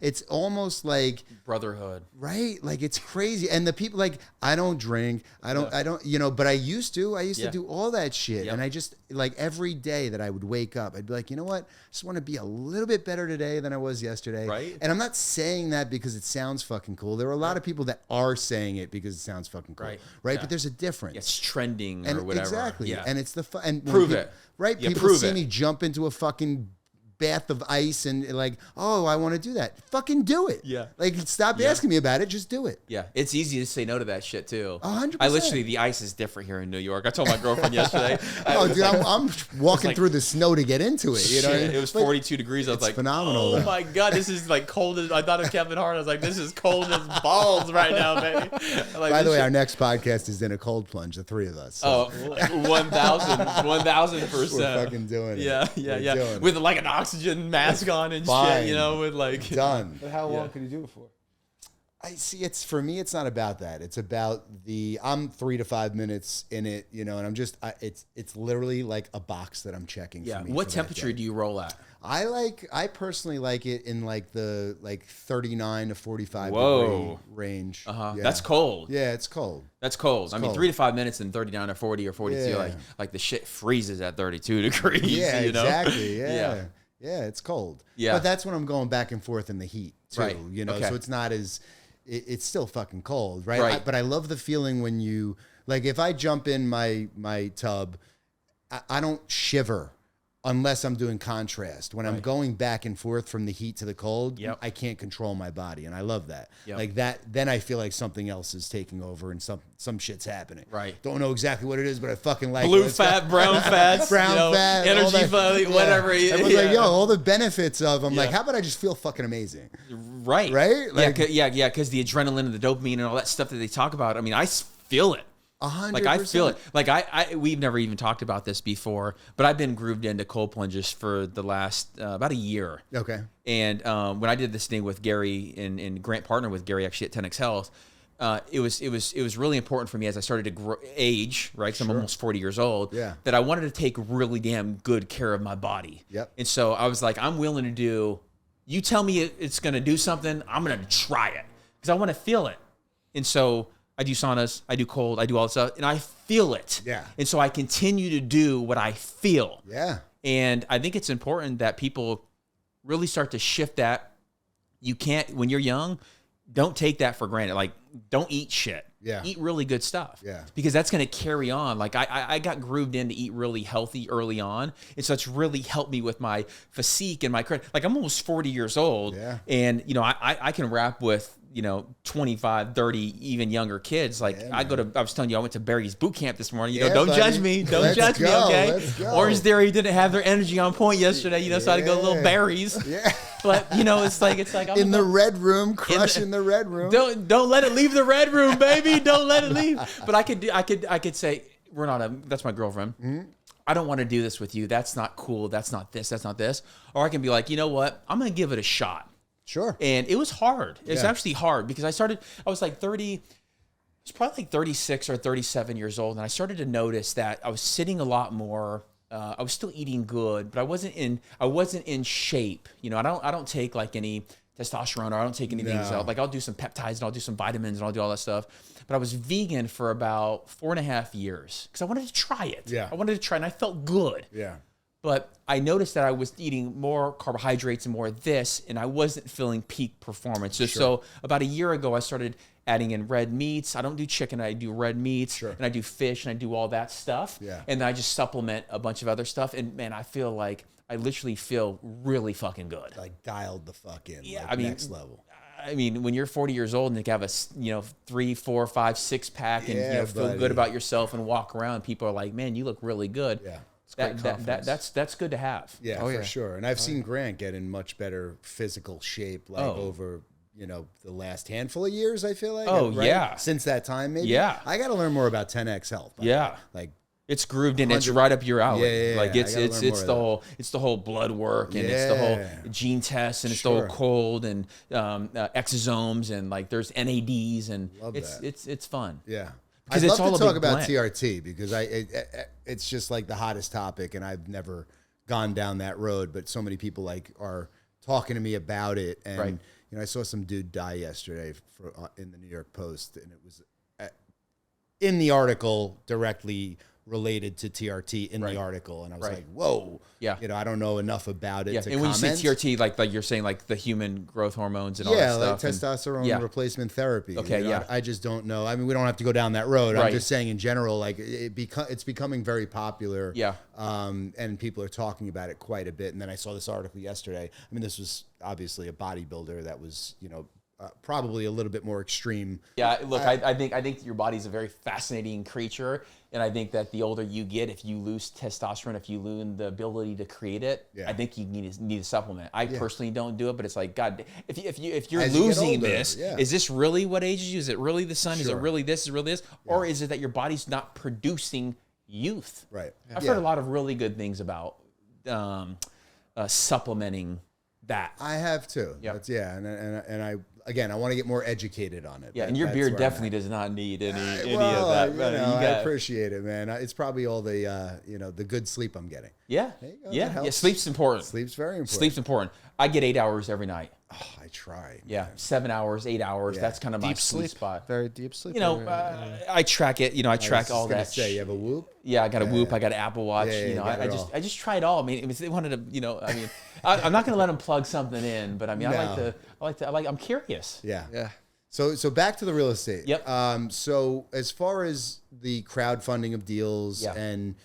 it's almost like Brotherhood. right. Like it's crazy. And the people, like, I don't drink. I don't, you know, but I used to do all that shit. Yep. And I just, like, every day that I would wake up, I'd be like, you know what? I just want to be a little bit better today than I was yesterday. Right. And I'm not saying that because it sounds fucking cool. There are a lot of people that are saying it because it sounds fucking cool. Right. Yeah. But there's a difference. It's trending or And whatever. exactly. Yeah. And it's the fun. And when Prove people- it. Right. Yeah, People prove see it. me jump into a fucking bath of ice and like, oh, I want to do that. Fucking do it. Yeah. Like, stop asking me about it. Just do it. Yeah, it's easy to say no to that shit too. 100%. I literally, the ice is different here in New York. I told my girlfriend yesterday. Oh, dude, I'm walking through the snow to get into it. You know, what I Shit, mean? it was But 42 degrees. I was it's like, phenomenal, oh though. my god, this is like cold as I thought of Kevin Hart. I was like, this is cold as balls right now, baby. Like, By the this way, our shit- next podcast is in a cold plunge, the three of us. So Oh, 1,000%. we're fucking doing it. Yeah, We're doing it. with like an oxygen mask on and Fine. shit, you know, with like Done. But how long could you do it for? I see. It's for me. It's not about that. It's about I'm 3 to 5 minutes in it, you know, and I'm just. It's literally like a box that I'm checking. Yeah. For me What for that temperature day. do you roll at? I personally like it in like the 39 to 45 Whoa. degree range. Uh-huh. Yeah. That's cold. Yeah, it's cold. That's cold. I mean, cold. 3 to 5 minutes and 39 or 40 or 42, Yeah. like the shit freezes at 32 degrees. Yeah, you know? exactly. Yeah. Yeah. Yeah, it's cold. Yeah. But that's when I'm going back and forth in the heat too. Right. You know, Okay. so it's not as it's still fucking cold, right? Right. But I love the feeling when you like if I jump in my tub, I don't shiver unless I'm doing contrast. When I'm Right. going back and forth from the heat to the cold, Yep. I can't control my body, and I love that. Yep. Like that, then I feel like something else is taking over and some shit's happening. Right. Don't know exactly what it is, but I fucking like Blue it. It's fat, brown fats, brown you know, fat, all energy, that. Yeah. whatever. Everyone's yeah. like, yo, all the benefits of. I'm like, Yeah. how about I just feel fucking amazing? Right. Right? Like- yeah, because the adrenaline and the dopamine and all that stuff that they talk about. I mean, I feel it. 100%. Like I feel it. Like we've never even talked about this before, but I've been grooved into cold plunges for the last about a year. Okay. And when I did this thing with Gary and Grant partnered with Gary actually at 10X Health, it was really important for me as I started to age, right? Because I'm almost 40 years old. Yeah. That I wanted to take really damn good care of my body. Yep. And so I was like, I'm willing to do. You tell me it's going to do something, I'm going to try it because I want to feel it. And so I do saunas, I do cold, I do all this stuff, and I feel it. Yeah. And so I continue to do what I feel. Yeah. And I think it's important that people really start to shift that. You can't, when you're young, don't take that for granted. Like, don't eat shit. Yeah. Eat really good stuff. Yeah. Because that's going to carry on. Like, I got grooved in to eat really healthy early on. And so it's really helped me with my physique and my credit. Like, I'm almost 40 years old. Yeah. And, you know, I can rap with, 25, 30, even younger kids. Like Yeah, I was telling you, I went to Barry's boot camp this morning. Yeah, Don't buddy. judge me. Don't Let's judge me, go. okay? Let's go. Orange Theory didn't have their energy on point yesterday, so I had to go to little Yeah. Barry's. Yeah. But it's like I'm In the gonna- red room, crushing the red room. Don't let it leave the red room, baby. Don't let it leave. But I could say that's my girlfriend. Mm-hmm. I don't want to do this with you. That's not cool. That's not this. That's not this. Or I can be like, you know what? I'm gonna give it a shot. Sure. And it was hard. It was Yeah. actually hard because I was like 30, I was probably like 36 or 37 years old. And I started to notice that I was sitting a lot more. I was still eating good, but I wasn't in shape. You know, I don't take like any testosterone, or I don't take anything else. Like I'll do some peptides and I'll do some vitamins and I'll do all that stuff. But I was vegan for about 4.5 years because I wanted to try it. Yeah. I wanted to try, and I felt good. Yeah. But I noticed that I was eating more carbohydrates and more of this, and I wasn't feeling peak performance. So about a year ago, I started adding in red meats. I don't do chicken, I do red meats, and I do fish, and I do all that stuff. Yeah. And then I just supplement a bunch of other stuff. And man, I feel like I literally feel really fucking good. Like dialed the fuck in. Yeah, like I mean, next level. I mean, when you're 40 years old and you have a 3, 4, 5, 6 pack and feel good about yourself and walk around, people are like, man, you look really good. Yeah. That's good to have. Yeah, for sure. And I've seen Grant get in much better physical shape, like over, you know, the last handful of years, I feel like. Oh, yeah. Since that time, maybe. Yeah. I got to learn more about 10X Health. Yeah. Like, it's grooved in. It's right up your alley. Yeah, like it's the whole blood work, and it's the whole gene test, and it's the whole cold and exosomes, and like there's NADs, and it's fun. Yeah. Because I'd it's love all to talk about blend. TRT because it's just like the hottest topic, and I've never gone down that road, but so many people like are talking to me about it. And you know, I saw some dude die yesterday in the New York Post, and it was in the article directly related to TRT in the article, and I was like, whoa, you know, I don't know enough about it to and when comment. you say TRT, like you're saying like the human growth hormones and all that stuff. Like testosterone replacement therapy. Okay, you know, I just don't know. I mean, we don't have to go down that road. Right. I'm just saying in general, like it's becoming very popular. Yeah. And people are talking about it quite a bit. And then I saw this article yesterday. I mean, this was obviously a bodybuilder that was, you know, probably a little bit more extreme. Yeah, look, I think your body's a very fascinating creature, and I think that the older you get, if you lose testosterone, if you lose the ability to create it, I think you need a supplement. I personally don't do it, but it's like, God, if you're losing this, is this really what ages you? Is it really the sun? Is it really this? Is it really this? Or is it that your body's not producing youth? Right. I've heard a lot of really good things about supplementing that. I have too. Yep. And I again, I want to get more educated on it. Yeah, and your beard definitely does not need any of that. You know, I appreciate it, man. It's probably all the you know, the good sleep I'm getting. Yeah, yeah. Sleep's important. Sleep's very important. Sleep's important. I get 8 hours every night. Oh, I try. Yeah, 7 hours, 8 hours. Yeah. That's kind of my sweet spot. Very deep sleep. You know, I track it. You know, I track all that. You have a Whoop? Yeah, I got a Whoop. I got an Apple Watch. You know, I just try it all. I mean, if they wanted to, you know, I mean, I'm not going to let them plug something in, but I mean, I'm curious. Yeah. Yeah. So back to the real estate. Yep. So as far as the crowdfunding of deals and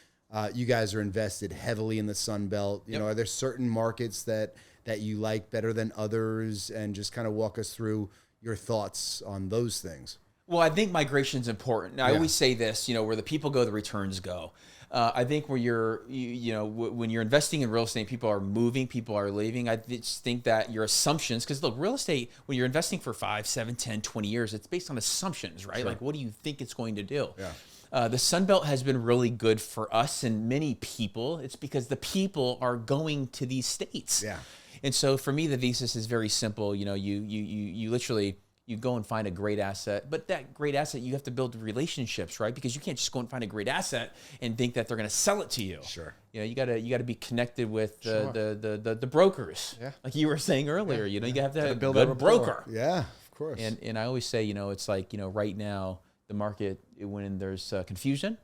you guys are invested heavily in the Sun Belt, you know, are there certain markets that you like better than others, and just kind of walk us through your thoughts on those things? Well, I think migration is important. Now, I always say this, you know, where the people go, the returns go. I think where when you're investing in real estate, people are moving, people are leaving. I just think that your assumptions, because look, real estate, when you're investing for 5, 7, 10, 20 years, it's based on assumptions, right? Sure. Like, what do you think it's going to do? Yeah. The Sun Belt has been really good for us and many people. It's because the people are going to these states. Yeah. And so for me, the thesis is very simple. You know, you literally, you go and find a great asset, but that great asset, you have to build relationships, right? Because you can't just go and find a great asset and think that they're going to sell it to you. Sure. You know, you got to be connected with the brokers. Yeah. Like you were saying earlier, you know, you have to have a good broker. Yeah, of course. And I always say, you know, it's like, you know, right now the market, when there's confusion,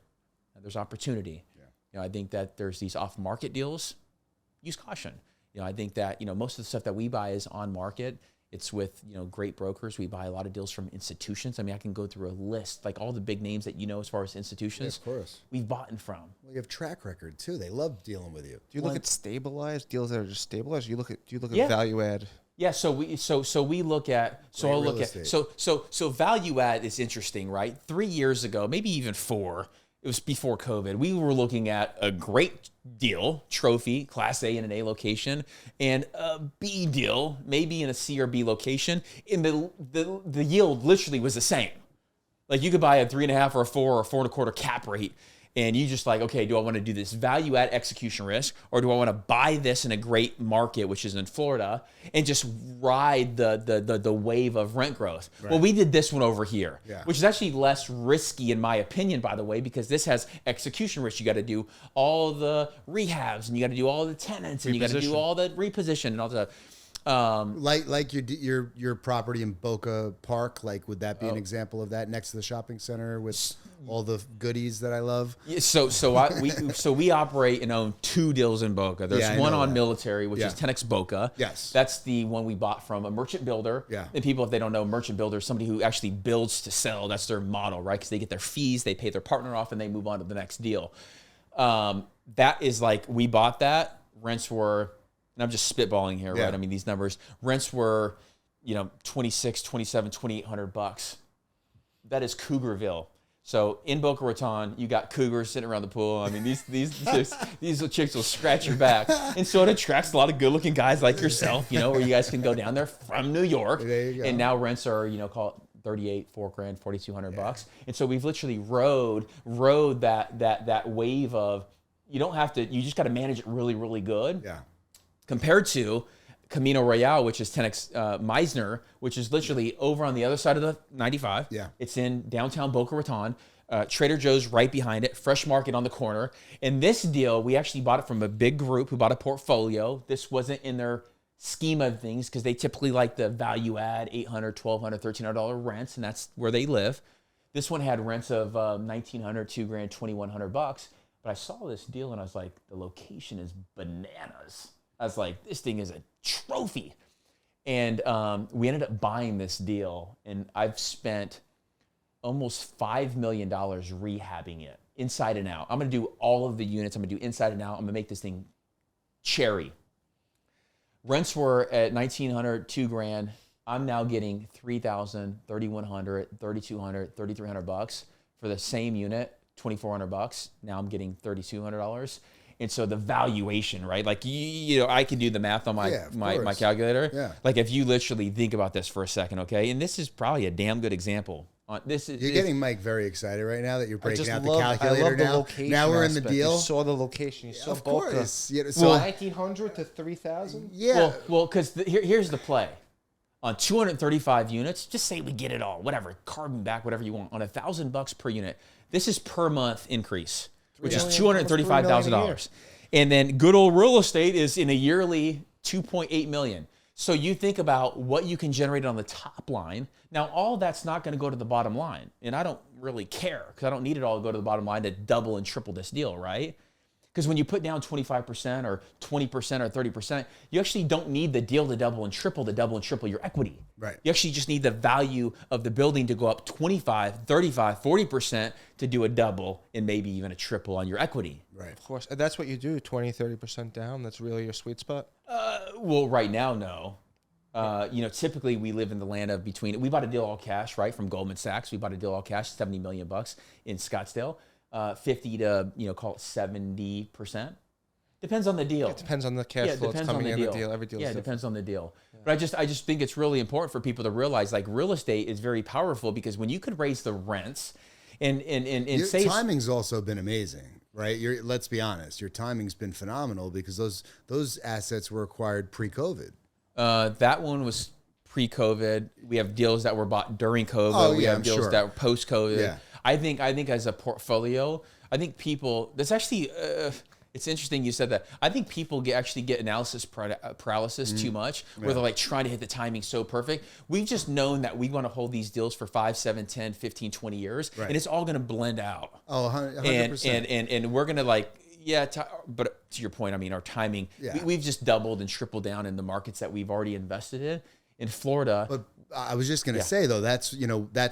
there's opportunity. Yeah. You know, I think that there's these off-market deals. Use caution. You know, I think that, you know, most of the stuff that we buy is on market. It's with, you know, great brokers. We buy a lot of deals from institutions. I mean, I can go through a list, like all the big names that you know as far as institutions. Yeah, of course. We've bought from. Well, you have track record too. They love dealing with you. Do you look at stabilized deals that are just stabilized? Do you look at value add? Yeah, so we look at so value add is interesting, right? 3 years ago, maybe even 4. It was before COVID. We were looking at a great deal, trophy, Class A in an A location, and a B deal, maybe in a C or B location. And the yield literally was the same. Like you could buy a 3.5 or a 4 or 4.25 cap rate. and you just like, okay, do I want to do this value add execution risk, or do I want to buy this in a great market, which is in Florida, and just ride the wave of rent growth? Right. Well, we did this one over here, which is actually less risky in my opinion, by the way, because this has execution risk. You got to do all the rehabs, and you got to do all the tenants, and you got to do all the reposition and all the like your property in Boca Park, like would that be an example of that, next to the shopping center with all the goodies that I love? Yeah, so we operate and own 2 deals in Boca. There's one on Military, which is 10X Boca. Yes, that's the one we bought from a merchant builder. Yeah, and people, if they don't know, merchant builder is somebody who actually builds to sell. That's their model, right? Because they get their fees, they pay their partner off, and they move on to the next deal. That is like, we bought that. Rents were, and I'm just spitballing here, right? I mean, these numbers, rents were, $2,600, $2,700, $2,800. That is Cougarville. So in Boca Raton, you got cougars sitting around the pool. I mean, these chicks will scratch your back. And so it attracts a lot of good-looking guys like yourself, where you guys can go down there from New York. There you go. And now rents are, call it $38,000, $4,000, $4,200. And so we've literally rode that wave of, you don't have to, you just got to manage it really, really good. Yeah. Compared to Camino Royale, which is 10X Meisner, which is literally over on the other side of the 95. Yeah. It's in downtown Boca Raton. Trader Joe's right behind it, Fresh Market on the corner. And this deal, we actually bought it from a big group who bought a portfolio. This wasn't in their scheme of things because they typically like the value add $800, $1,200, $1,300 rents, and that's where they live. This one had rents of $1,900, $2,000, $2,100. But I saw this deal and I was like, the location is bananas. I was like, this thing is a trophy. And we ended up buying this deal, and I've spent almost $5 million rehabbing it inside and out. I'm going to do all of the units. I'm going to do inside and out. I'm going to make this thing cherry. Rents were at $1,900, $2,000. I'm now getting $3,000, $3,100, $3,200, $3,300 for the same unit, $2,400. Now I'm getting $3,200. And so the valuation, right? Like, I can do the math on my calculator. Yeah. Like, if you literally think about this for a second, okay? And this is probably a damn good example. You're getting Mike very excited right now that you're breaking out the calculator now. Now we're in the deal. You saw the location. You saw of course. Yeah, so 1,900 to 3,000. Yeah. Well, because here's the play. On 235 units, just say we get it all, whatever, carbon back, whatever you want. On $1,000 per unit, this is per month increase, which is $235,000. And then good old real estate is in a yearly $2.8 million. So you think about what you can generate on the top line. Now, all that's not going to go to the bottom line. And I don't really care because I don't need it all to go to the bottom line to double and triple this deal, right? Because when you put down 25% or 20% or 30%, you actually don't need the deal to double and triple your equity. Right. You actually just need the value of the building to go up 25, 35, 40% to do a double and maybe even a triple on your equity. Right. Of course. And that's what you do, 20, 30% down. That's really your sweet spot? Well, right now, no. Typically we live in the land of we bought a deal all cash, right? From Goldman Sachs. We bought a deal all cash, $70 million in Scottsdale. 50 to, call it 70%. Depends on the deal. It depends on the cash flow that's coming in the deal. Every deal is different. It depends on the deal. Yeah. But I just think it's really important for people to realize, like, real estate is very powerful because when you could raise the rents and your say timing's also been amazing, right? Let's be honest, your timing's been phenomenal because those assets were acquired pre-COVID. That one was pre-COVID. We have deals that were bought during COVID. Oh, we yeah, have deals that were post-COVID. Yeah. I think as a portfolio, I think people, that's actually, it's interesting you said that. I think people actually get analysis paralysis too much, where they're like trying to hit the timing so perfect. We've just known that we want to hold these deals for 5, 7, 10, 15, 20 years, and it's all going to blend out. Oh, 100%. And we're going to but to your point, I mean, our timing, we've just doubled and tripled down in the markets that we've already invested in Florida. But I was just going to say, though, that's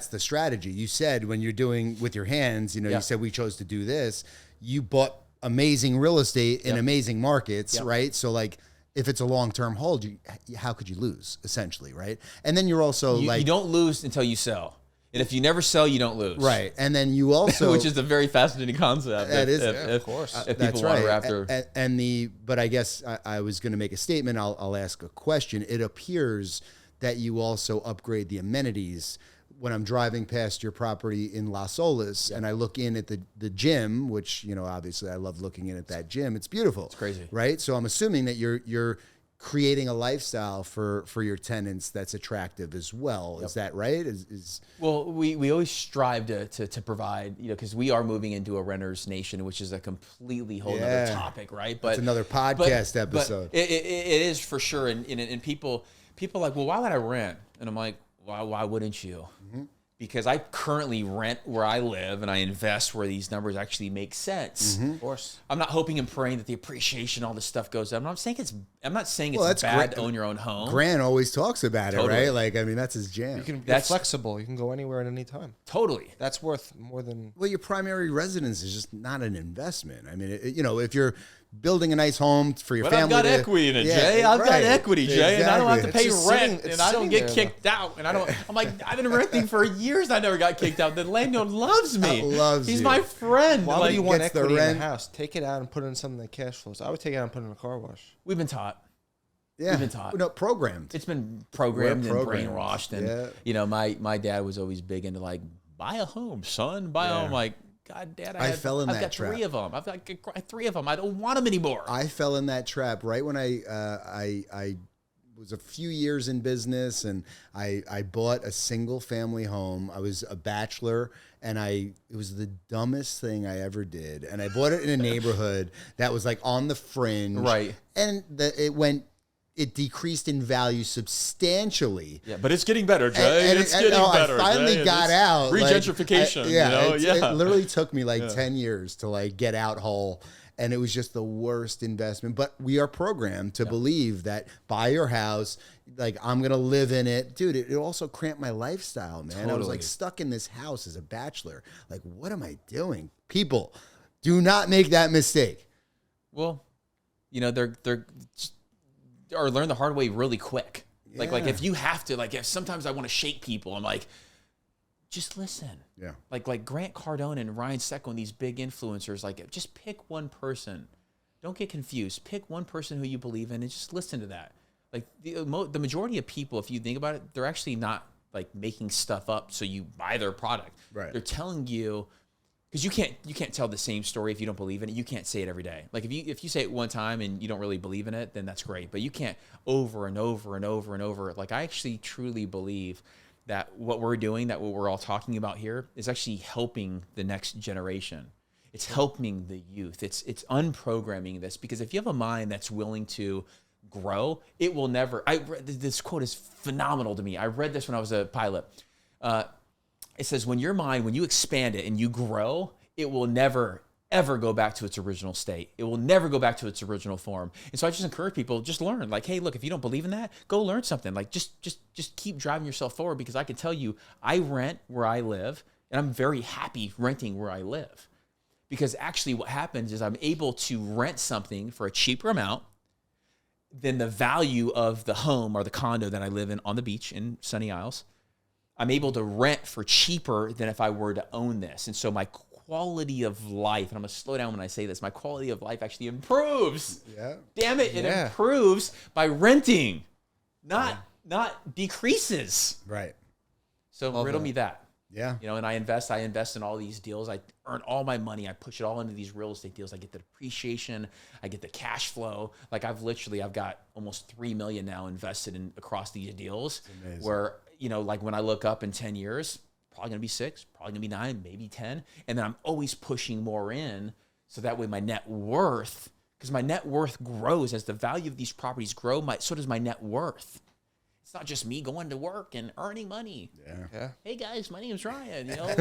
the strategy. You said when you're doing with your hands, you said we chose to do this. You bought amazing real estate in amazing markets, right? So, like, if it's a long-term hold, how could you lose, essentially, right? And then you're also you don't lose until you sell. And if you never sell, you don't lose. Right. And then you also... which is a very fascinating concept. That is, of course. That's If people want to after... But I guess I was going to make a statement. I'll ask a question. It appears that you also upgrade the amenities when I'm driving past your property in Las Olas and I look in at the gym, which, you know, obviously I love looking in at that gym. It's beautiful. It's crazy. Right? So I'm assuming that you're creating a lifestyle for your tenants that's attractive as well. Yep. Is that right? Well, we always strive to provide, you know, because we are moving into a renter's nation, which is a completely whole other topic, right? But it's another podcast episode. But it is for sure. And people are like, well, why would I rent? And I'm like, why wouldn't you? Mm-hmm. Because I currently rent where I live and I invest where these numbers actually make sense. Mm-hmm. Of course. I'm not hoping and praying that the appreciation, all this stuff goes up. I'm not saying it's bad to own your own home. Grant always talks about it, right? Like, I mean, that's his jam. You're flexible. You can go anywhere at any time. Totally. That's worth more than... Well, your primary residence is just not an investment. I mean, you know, if you're building a nice home for your family. I've got equity in it, Jay. I've got equity, Jay, exactly. And I don't have to pay rent, and I don't get kicked out. And I'm like, I've been renting for years, and I never got kicked out. The landlord loves me. He's my friend. Why would you want equity in the house? Take it out and put it in something that cash flows. I would take it out and put it in a car wash. We've been taught. Yeah. We've been taught. No, programmed. It's been programmed and brainwashed. And, you know, my dad was always big into, like, buy a home, son. Buy a home. Like, God, Dad, I've got trap. 3 of them. I've got 3 of them. I don't want them anymore. I fell in that trap right when I was a few years in business, and I bought a single family home. I was a bachelor, and it was the dumbest thing I ever did. And I bought it in a neighborhood that was like on the fringe, right? And it decreased in value substantially. Yeah, but it's getting better, Jay. It's getting better. I finally got out. Regentrification. It literally took me like 10 years to like get out whole. And it was just the worst investment. But we are programmed to believe that buy your house, like I'm going to live in it. Dude, it also cramped my lifestyle, man. Totally. I was like stuck in this house as a bachelor. Like, what am I doing? People, do not make that mistake. Well, you know, or learn the hard way really quick. Yeah. Like if you have to, like if sometimes I want to shake people, I'm like, just listen. Yeah. Like Grant Cardone and Ryan Tseko and these big influencers, like just pick one person. Don't get confused. Pick one person who you believe in and just listen to that. Like the majority of people, if you think about it, they're actually not like making stuff up so you buy their product. Right. They're telling you, because you can't tell the same story if you don't believe in it. You can't say it every day. Like if you say it one time and you don't really believe in it, then that's great. But you can't over and over and over and over. Like I actually truly believe that what we're doing, that what we're all talking about here, is actually helping the next generation. It's helping the youth. It's unprogramming this, because if you have a mind that's willing to grow, it will never. This quote is phenomenal to me. I read this when I was a pilot. It says, when you expand it and you grow, it will never, ever go back to its original state. It will never go back to its original form. And so I just encourage people, just learn. Like, hey, look, if you don't believe in that, go learn something. Like, just keep driving yourself forward, because I can tell you, I rent where I live, and I'm very happy renting where I live. Because actually what happens is I'm able to rent something for a cheaper amount than the value of the home or the condo that I live in on the beach in Sunny Isles. I'm able to rent for cheaper than if I were to own this. And so my quality of life, and I'm going to slow down when I say this, my quality of life actually improves. Yeah. Damn it, it improves by renting, not decreases. Right. So riddle me that. Yeah. You know, and I invest in all these deals. I earn all my money. I push it all into these real estate deals. I get the depreciation. I get the cash flow. Like I've got almost $3 million now invested across these deals. Where, you know, like when I look up in 10 years, probably gonna be 6, probably gonna be 9, maybe 10. And then I'm always pushing more in, so that way my net worth, because my net worth grows as the value of these properties grow, so does my net worth. It's not just me going to work and earning money. Yeah. Hey guys, my name's Ryan. You know,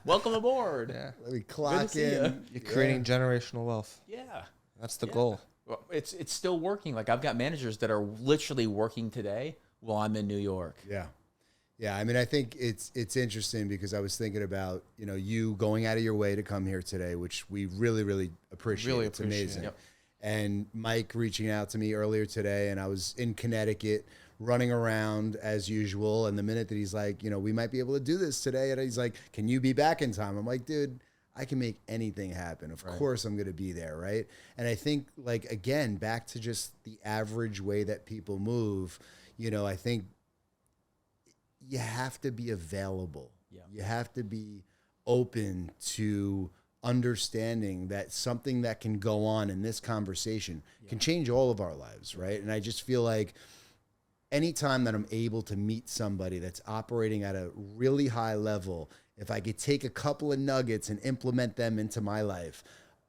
welcome aboard. Yeah. Let me clock in. You're creating generational wealth. Yeah. That's the goal. Well, it's still working. Like I've got managers that are literally working today while I'm in New York. Yeah. Yeah. I mean, I think it's interesting, because I was thinking about, you know, you going out of your way to come here today, which we really, really appreciate. It's amazing. Yep. And Mike reaching out to me earlier today, and I was in Connecticut running around as usual. And the minute that he's like, you know, we might be able to do this today, and he's like, can you be back in time? I'm like, dude, I can make anything happen. Of course I'm going to be there. Right. And I think, like, again, back to just the average way that people move, you know, I think you have to be available. Yeah. You have to be open to understanding that something that can go on in this conversation can change all of our lives, right? And I just feel like anytime that I'm able to meet somebody that's operating at a really high level, if I could take a couple of nuggets and implement them into my life,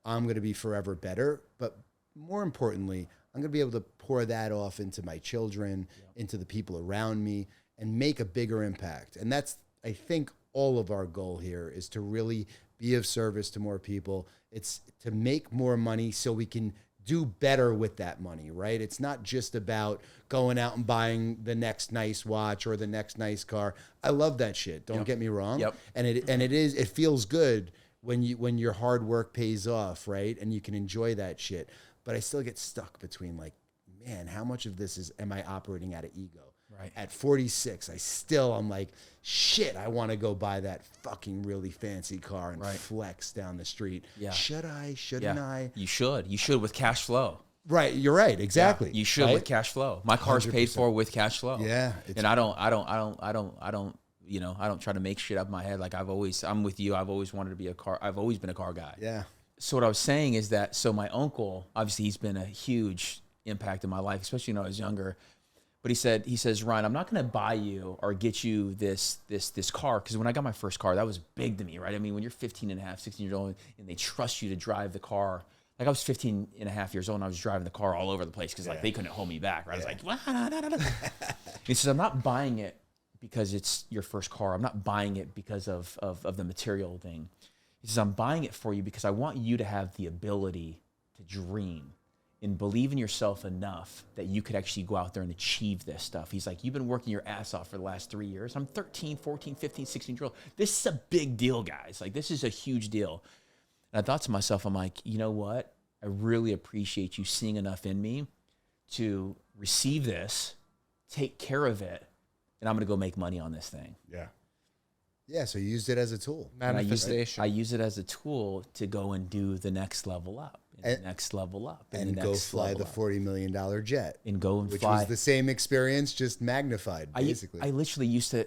I'm going to be forever better. But more importantly, I'm going to be able to pour that off into my children, into the people around me, and make a bigger impact. And that's, I think, all of our goal here is to really be of service to more people. It's to make more money so we can do better with that money, right? It's not just about going out and buying the next nice watch or the next nice car. I love that shit. Don't get me wrong. And it feels good when your hard work pays off, right? And you can enjoy that shit. But I still get stuck between like, man, how much of this am I operating out of ego? Right. At 46, I'm like, shit, I want to go buy that fucking really fancy car and flex down the street. Yeah. Should I? Shouldn't I? You should. You should with cash flow. Right. You're right. Exactly. Yeah, you should with cash flow. My car's 100%. Paid for with cash flow. Yeah. And I don't, you know, I don't try to make shit up my head. Like I'm with you. I've always wanted to be I've always been a car guy. Yeah. So what I was saying is that, so my uncle, obviously he's been a huge impact in my life, especially when I was younger. But he says, Ryan, I'm not going to buy you or get you this car. Because when I got my first car, that was big to me, right? I mean, when you're 15 and a half, 16 years old, and they trust you to drive the car. Like I was 15 and a half years old, and I was driving the car all over the place because like they couldn't hold me back, right? I was like, he says, I'm not buying it because it's your first car. I'm not buying it because of the material thing. He says, I'm buying it for you because I want you to have the ability to dream and believe in yourself enough that you could actually go out there and achieve this stuff. He's like, you've been working your ass off for the last 3 years. I'm 13, 14, 15, 16 years old. This is a big deal, guys. Like, this is a huge deal. And I thought to myself, I'm like, you know what? I really appreciate you seeing enough in me to receive this, take care of it, and I'm going to go make money on this thing. Yeah. Yeah, so you used it as a tool. Manifestation. I use it as a tool to go and do the next level up. And the next level up. And go fly the $40 million jet. And go and which fly. Which was the same experience, just magnified, basically. I literally used to...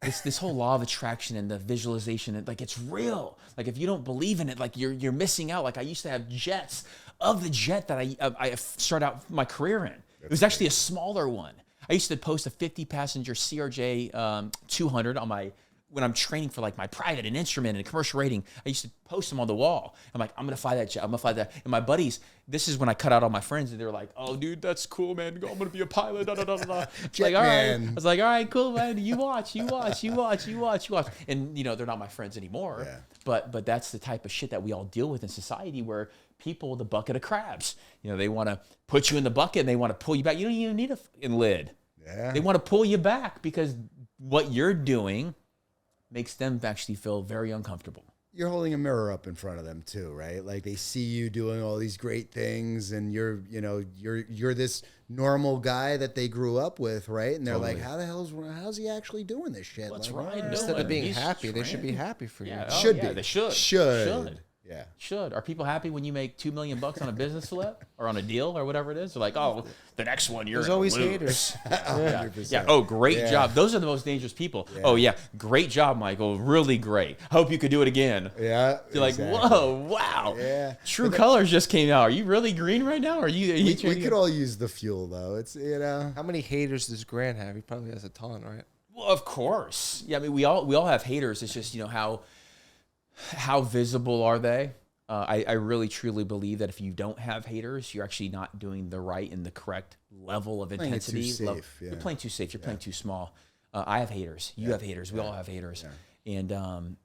this whole law of attraction and the visualization, like it's real. Like if you don't believe in it, like you're missing out. Like I used to have jets of the jet that I started out my career in. It was actually a smaller one. I used to post a 50-passenger CRJ 200 on my... When I'm training for like my private and instrument and commercial rating, I used to post them on the wall. I'm like, I'm going to fly that jet. I'm going to fly that. And my buddies, this is when I cut out all my friends and they were like, oh, dude, that's cool, man. I'm going to be a pilot. Like, all right. I was like, all right, cool, man. You watch. And, you know, they're not my friends anymore. Yeah. But that's the type of shit that we all deal with in society where people, the bucket of crabs, you know, they want to put you in the bucket and they want to pull you back. You don't even need a fucking lid. Yeah. They want to pull you back because what you're doing makes them actually feel very uncomfortable. You're holding a mirror up in front of them too, right? Like they see you doing all these great things and you're this normal guy that they grew up with, right? And they're like, how's he actually doing this shit? That's like, right. Instead of being happy, they should be happy for you. Yeah. Should be. They should. Yeah. Should. Are people happy when you make $2 million on a business flip or on a deal or whatever it is? They're like, oh, the next one There's always lose. Haters. Yeah. Oh, great job. Those are the most dangerous people. Yeah. Oh yeah, great job, Michael. Really great. Hope you could do it again. Yeah. You're like, whoa, wow. Yeah. True Colors just came out. Are you really green right now? Or are you? We could all use the fuel though. It's How many haters does Grant have? He probably has a ton, right? Well, of course. Yeah. I mean, we all have haters. It's just how visible are they? I really truly believe that if you don't have haters, you're actually not doing the right and the correct level of intensity. You're playing too safe. You're playing too small. I have haters. You have haters. We all have haters. Yeah. And,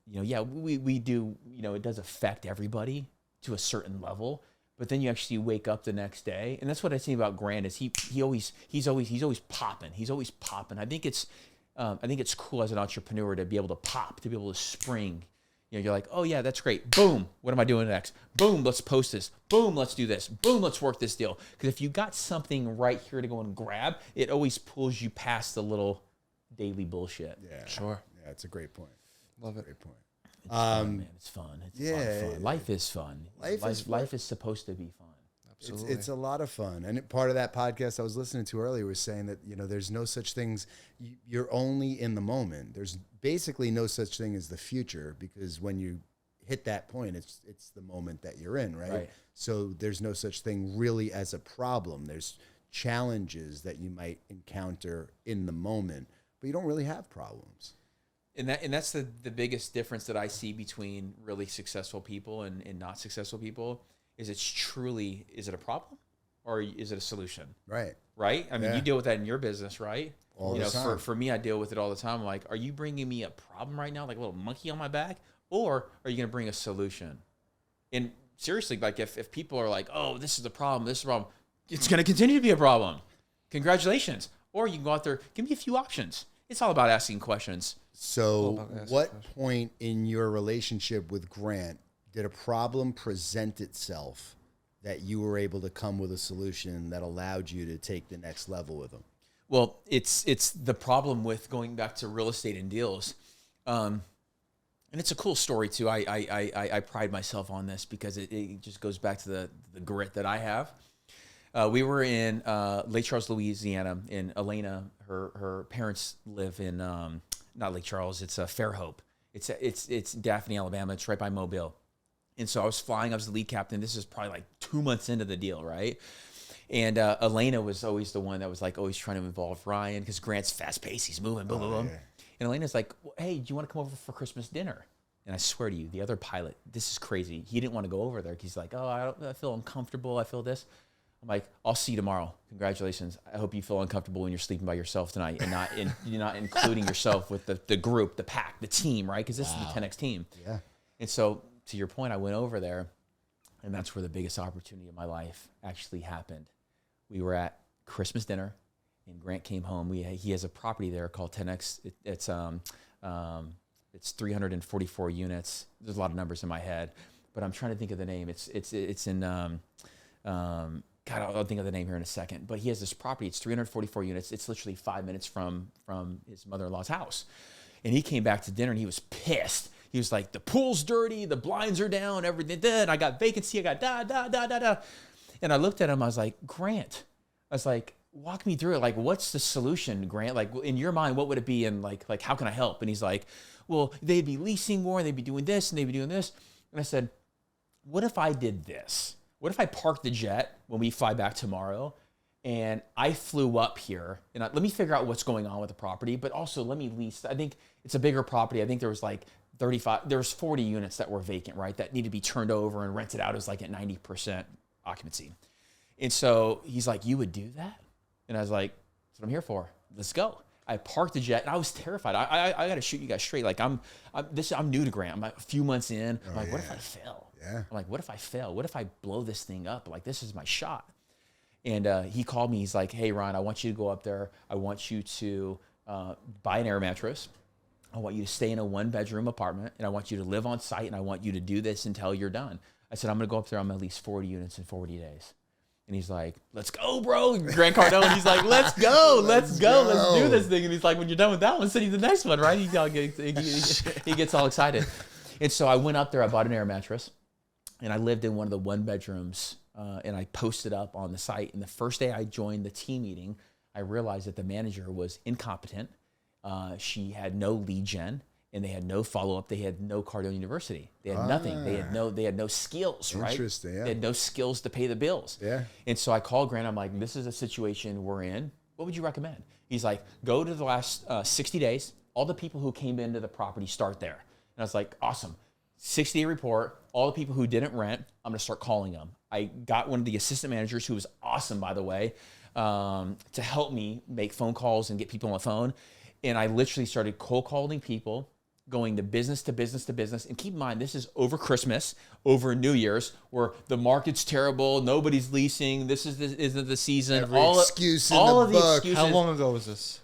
we do, it does affect everybody to a certain level. But then you actually wake up the next day. And that's what I say about Grant is he's always popping. He's always popping. I think it's cool as an entrepreneur to be able to pop, to be able to spring. You're like, oh yeah, that's great. Boom, what am I doing next? Boom, let's post this. Boom, let's do this. Boom, let's work this deal. Because if you got something right here to go and grab, it always pulls you past the little daily bullshit. Yeah, sure. Yeah, it's a great point. Love it. Great point. It's fun, man. It's fun. It's a lot of fun. Life is fun. Life is supposed to be fun. Absolutely. It's a lot of fun. And part of that podcast I was listening to earlier was saying that, there's no such things. You're only in the moment. There's basically no such thing as the future, because when you hit that point, it's the moment that you're in, right? So there's no such thing really as a problem. There's challenges that you might encounter in the moment, but you don't really have problems. And that's the biggest difference that I see between really successful people and not successful people is is it a problem or is it a solution? Right. Right? I mean, you deal with that in your business, right? All the time. For me, I deal with it all the time. I'm like, are you bringing me a problem right now, like a little monkey on my back? Or are you going to bring a solution? And seriously, like if people are like, oh, this is a problem, it's going to continue to be a problem. Congratulations. Or you can go out there, give me a few options. It's all about asking questions. So what point in your relationship with Grant did a problem present itself that you were able to come with a solution that allowed you to take the next level with him? Well, it's the problem with going back to real estate and deals. And it's a cool story too. I pride myself on this because it just goes back to the grit that I have. We were in Lake Charles, Louisiana, and Elena, her parents live in not Lake Charles. It's Fairhope. It's Daphne, Alabama. It's right by Mobile. And so I was flying. I was the lead captain. This is probably like 2 months into the deal, right? And Elena was always the one that was like always trying to involve Ryan because Grant's fast paced. He's moving, boom, boom, boom. Yeah. And Elena's like, hey, do you want to come over for Christmas dinner? And I swear to you, the other pilot, this is crazy. He didn't want to go over there. He's like, oh, I feel uncomfortable. I feel this. I'm like, I'll see you tomorrow. Congratulations. I hope you feel uncomfortable when you're sleeping by yourself tonight and you're not including yourself with the group, the pack, the team, right? Because this is the 10X team. Yeah. And so to your point, I went over there, and that's where the biggest opportunity of my life actually happened. We were at Christmas dinner, and Grant came home. He has a property there called 10X. It's 344 units. There's a lot of numbers in my head, but I'm trying to think of the name. It's in God, I'll think of the name here in a second. But he has this property. It's 344 units. It's literally 5 minutes from his mother-in-law's house. And he came back to dinner and he was pissed. He was like, the pool's dirty, the blinds are down, everything. I got vacancy. I got da. And I looked at him. I was like, Grant. I was like, walk me through it. Like, what's the solution, Grant? Like, in your mind, what would it be? And like, how can I help? And he's like, well, they'd be leasing more, and they'd be doing this, and they'd be doing this. And I said, what if I did this? What if I parked the jet when we fly back tomorrow, and I flew up here, and let me figure out what's going on with the property, but also let me lease. I think it's a bigger property. I think there was like 40 units that were vacant, right? That need to be turned over and rented out as like at 90% occupancy. And so he's like, you would do that? And I was like, that's what I'm here for. Let's go. I parked the jet, and I was terrified. I got to shoot you guys straight. Like I'm new to Grant. I'm like a few months in. I'm like, what if I fail? Yeah. I'm like, what if I fail? What if I blow this thing up? Like, this is my shot. And he called me. He's like, hey, Ron, I want you to go up there. I want you to buy an air mattress. I want you to stay in a 1-bedroom apartment, and I want you to live on site, and I want you to do this until you're done. I said, I'm going to go up there. I'm at least 40 units in 40 days. And he's like, let's go, bro. Grant Cardone, he's like, let's go. Let's do this thing. And he's like, when you're done with that one, send you the next one, right? He gets all excited. And so I went up there. I bought an air mattress, and I lived in one of the 1-bedrooms, and I posted up on the site. And the first day I joined the team meeting, I realized that the manager was incompetent. She had no lead gen, and they had no follow-up. They had no Cardone University. They had nothing. They had no skills, right? Interesting, yeah. They had no skills to pay the bills. Yeah. And so I called Grant. I'm like, this is a situation we're in. What would you recommend? He's like, go to the last 60 days. All the people who came into the property, start there. And I was like, awesome. 60-day report. All the people who didn't rent, I'm going to start calling them. I got one of the assistant managers, who was awesome, by the way, to help me make phone calls and get people on the phone. And I literally started cold calling people, going to business to business to business. And keep in mind, this is over Christmas, over New Year's, where the market's terrible, nobody's leasing, isn't the season. Every excuse in the book. Excuses. How long ago was this?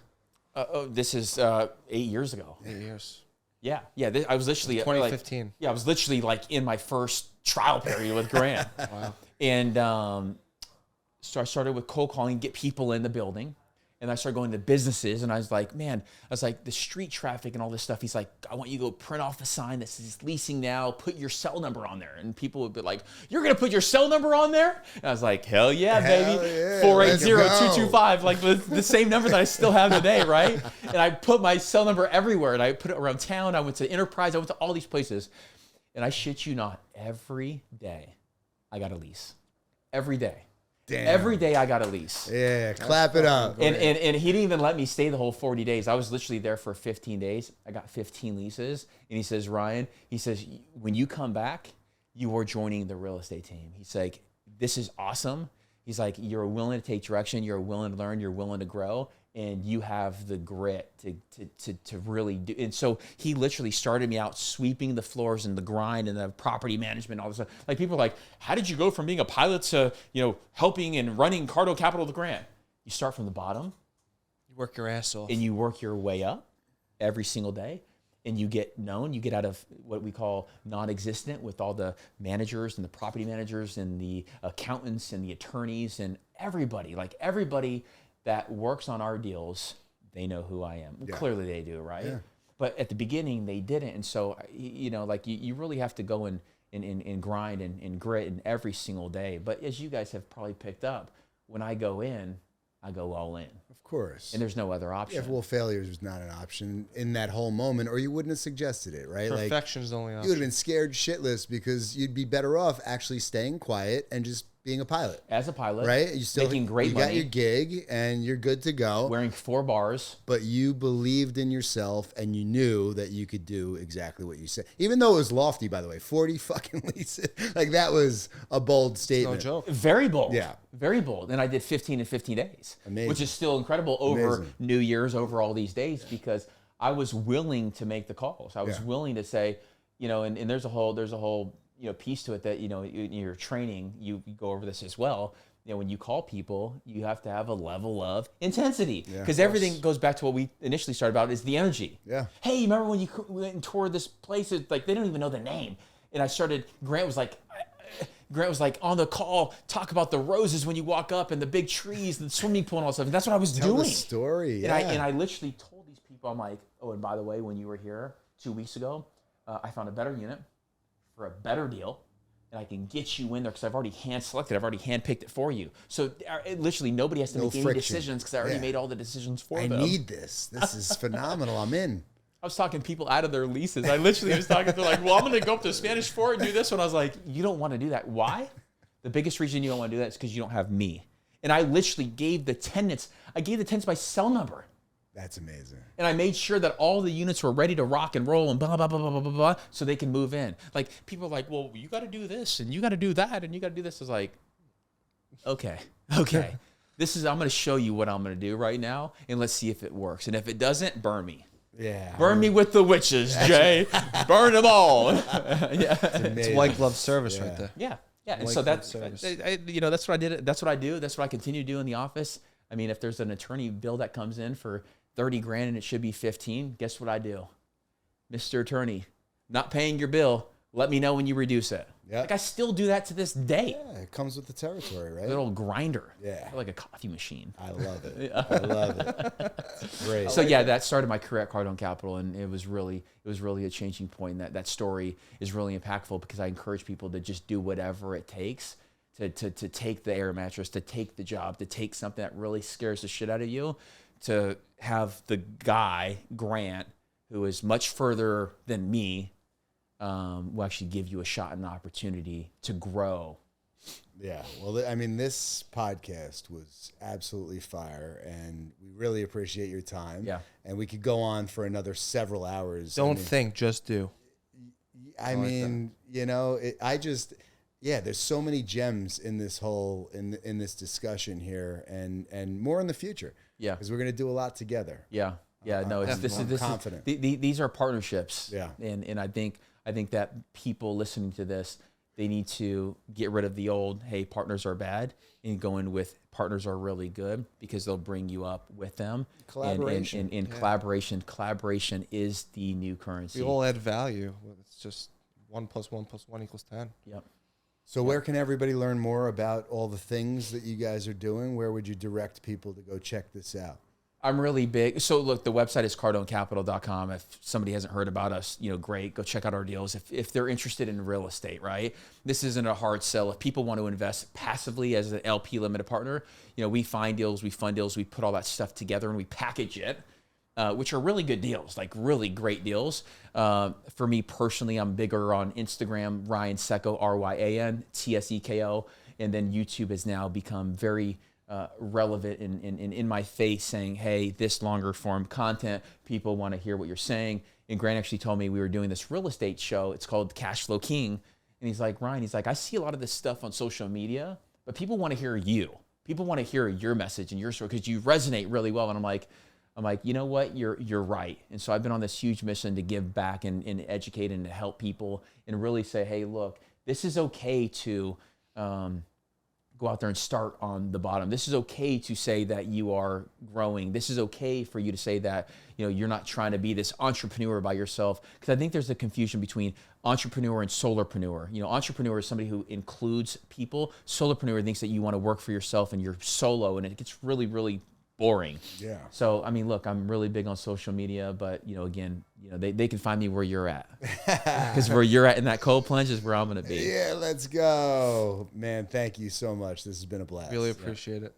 This is 8 years ago. 8 years. Yeah. I was literally 2015. I was literally like in my first trial period with Grant. Wow. And so I started with cold calling, get people in the building. And I started going to businesses, and I was like, man, the street traffic and all this stuff. He's like, I want you to go print off a sign that says leasing now, put your cell number on there. And people would be like, you're going to put your cell number on there? And I was like, hell yeah, baby. 480-225, like the same number that I still have today, right? And I put my cell number everywhere, and I put it around town. I went to Enterprise. I went to all these places. And I shit you not, every day I got a lease. Every day. Damn. Every day I got a lease. Yeah, clap it up. And he didn't even let me stay the whole 40 days. I was literally there for 15 days. I got 15 leases. And he says, Ryan, he says, when you come back, you are joining the real estate team. He's like, this is awesome. He's like, you're willing to take direction. You're willing to learn. You're willing to grow. And you have the grit to really do. And so he literally started me out sweeping the floors and the grind and the property management, all this stuff. Like people are like, how did you go from being a pilot to, helping and running Cardone Capital the Grant? You start from the bottom. You work your ass off. And you work your way up every single day. And you get known. You get out of what we call non-existent with all the managers and the property managers and the accountants and the attorneys and everybody. Like everybody that works on our deals, they know who I am. Yeah. Clearly they do, right? Yeah. But at the beginning, they didn't. And so, you really have to go and grind and grit in every single day. But as you guys have probably picked up, when I go in, I go all in. Of course. And there's no other option. Yeah, well, failure was not an option in that whole moment, or you wouldn't have suggested it, right? Perfection is the only option. You would have been scared shitless because you'd be better off actually staying quiet and just being a pilot. As a pilot, right? You still making great money. You got your gig and you're good to go. Wearing 4 bars. But you believed in yourself and you knew that you could do exactly what you said. Even though it was lofty, by the way, 40 fucking leases. Like that was a bold statement. No joke. Very bold. Yeah. Very bold. And I did 15 in 15 days. Amazing. Which is still incredible over New Year's, over all these days, because I was willing to make the calls. I was willing to say, and there's a whole piece to it that, in your training, you go over this as well. When you call people, you have to have a level of intensity because everything goes back to what we initially started about is the energy. Yeah. Hey, remember when you went and toured this place? It's like, they don't even know the name. And I started, Grant was like on the call, talk about the roses when you walk up and the big trees and the swimming pool and all that stuff. And that's what I was doing. Tell the story. Yeah. And I literally told these people, I'm like, oh, and by the way, when you were here 2 weeks ago, I found a better unit for a better deal, and I can get you in there because I've already hand-selected. I've already hand-picked it for you. So literally nobody has to make any decisions because I already made all the decisions for them. I need this. This is phenomenal. I'm in. I was talking people out of their leases. I literally was talking to like, well, I'm going to go up to Spanish Fort and do this one. I was like, you don't want to do that. Why? The biggest reason you don't want to do that is because you don't have me. And I literally gave the tenants my cell number. That's amazing. And I made sure that all the units were ready to rock and roll and blah, blah, blah, blah, blah, blah, blah, so they can move in. Like, people are like, well, you got to do this and you got to do that and you got to do this. I was like, okay. I'm going to show you what I'm going to do right now and let's see if it works. And if it doesn't, burn me. Yeah. Burn me with the witches, Jay. Burn them all. It's white glove service right there. Yeah. And so that's what I did. That's what I do. That's what I continue to do in the office. I mean, if there's an attorney bill that comes in for $30,000 and it should be 15, guess what I do? Mr. Attorney, not paying your bill, let me know when you reduce it. Yep. Like I still do that to this day. Yeah, it comes with the territory, right? Little grinder. Yeah. Like a coffee machine. I love it. I love it. Great. So that started my career at Cardone Capital, and it was really a changing point. That story is really impactful because I encourage people to just do whatever it takes to take the air mattress, to take the job, to take something that really scares the shit out of you, to have the guy, Grant, who is much further than me, will actually give you a shot and an opportunity to grow. Yeah. Well, I mean, this podcast was absolutely fire, and we really appreciate your time. Yeah. And we could go on for another several hours. Don't think, just do. I mean, there's so many gems in this whole in this discussion here, and more in the future. Yeah, because we're gonna do a lot together. Yeah. No, this is confident. These are partnerships. Yeah, and I think that people listening to this, they need to get rid of the old, hey, partners are bad, and go in with partners are really good because they'll bring you up with them. Collaboration. And collaboration is the new currency. We all add value. It's just 1 + 1 + 1 = 10. Yep. So where can everybody learn more about all the things that you guys are doing? Where would you direct people to go check this out? I'm really big. So look, the website is cardonecapital.com. If somebody hasn't heard about us, great. Go check out our deals. If they're interested in real estate, right? This isn't a hard sell. If people want to invest passively as an LP limited partner, we find deals, we fund deals, we put all that stuff together and we package it, which are really good deals, like really great deals. For me personally, I'm bigger on Instagram, Ryan Tseko, RYAN, TSEKO. And then YouTube has now become very relevant in my face, saying, hey, this longer form content, people want to hear what you're saying. And Grant actually told me we were doing this real estate show. It's called Cash Flow King. And he's like, Ryan, I see a lot of this stuff on social media, but people want to hear you. People want to hear your message and your story because you resonate really well. And I'm like, you know what? You're right. And so I've been on this huge mission to give back and educate and to help people and really say, hey, look, this is okay to go out there and start on the bottom. This is okay to say that you are growing. This is okay for you to say that, you're not trying to be this entrepreneur by yourself. Because I think there's a confusion between entrepreneur and solopreneur. Entrepreneur is somebody who includes people. Solopreneur thinks that you want to work for yourself and you're solo, and it gets really, really boring. Yeah. So, look, I'm really big on social media, but, again, they can find me where you're at. Because where you're at in that cold plunge is where I'm going to be. Yeah, let's go. Man, thank you so much. This has been a blast. Really appreciate it.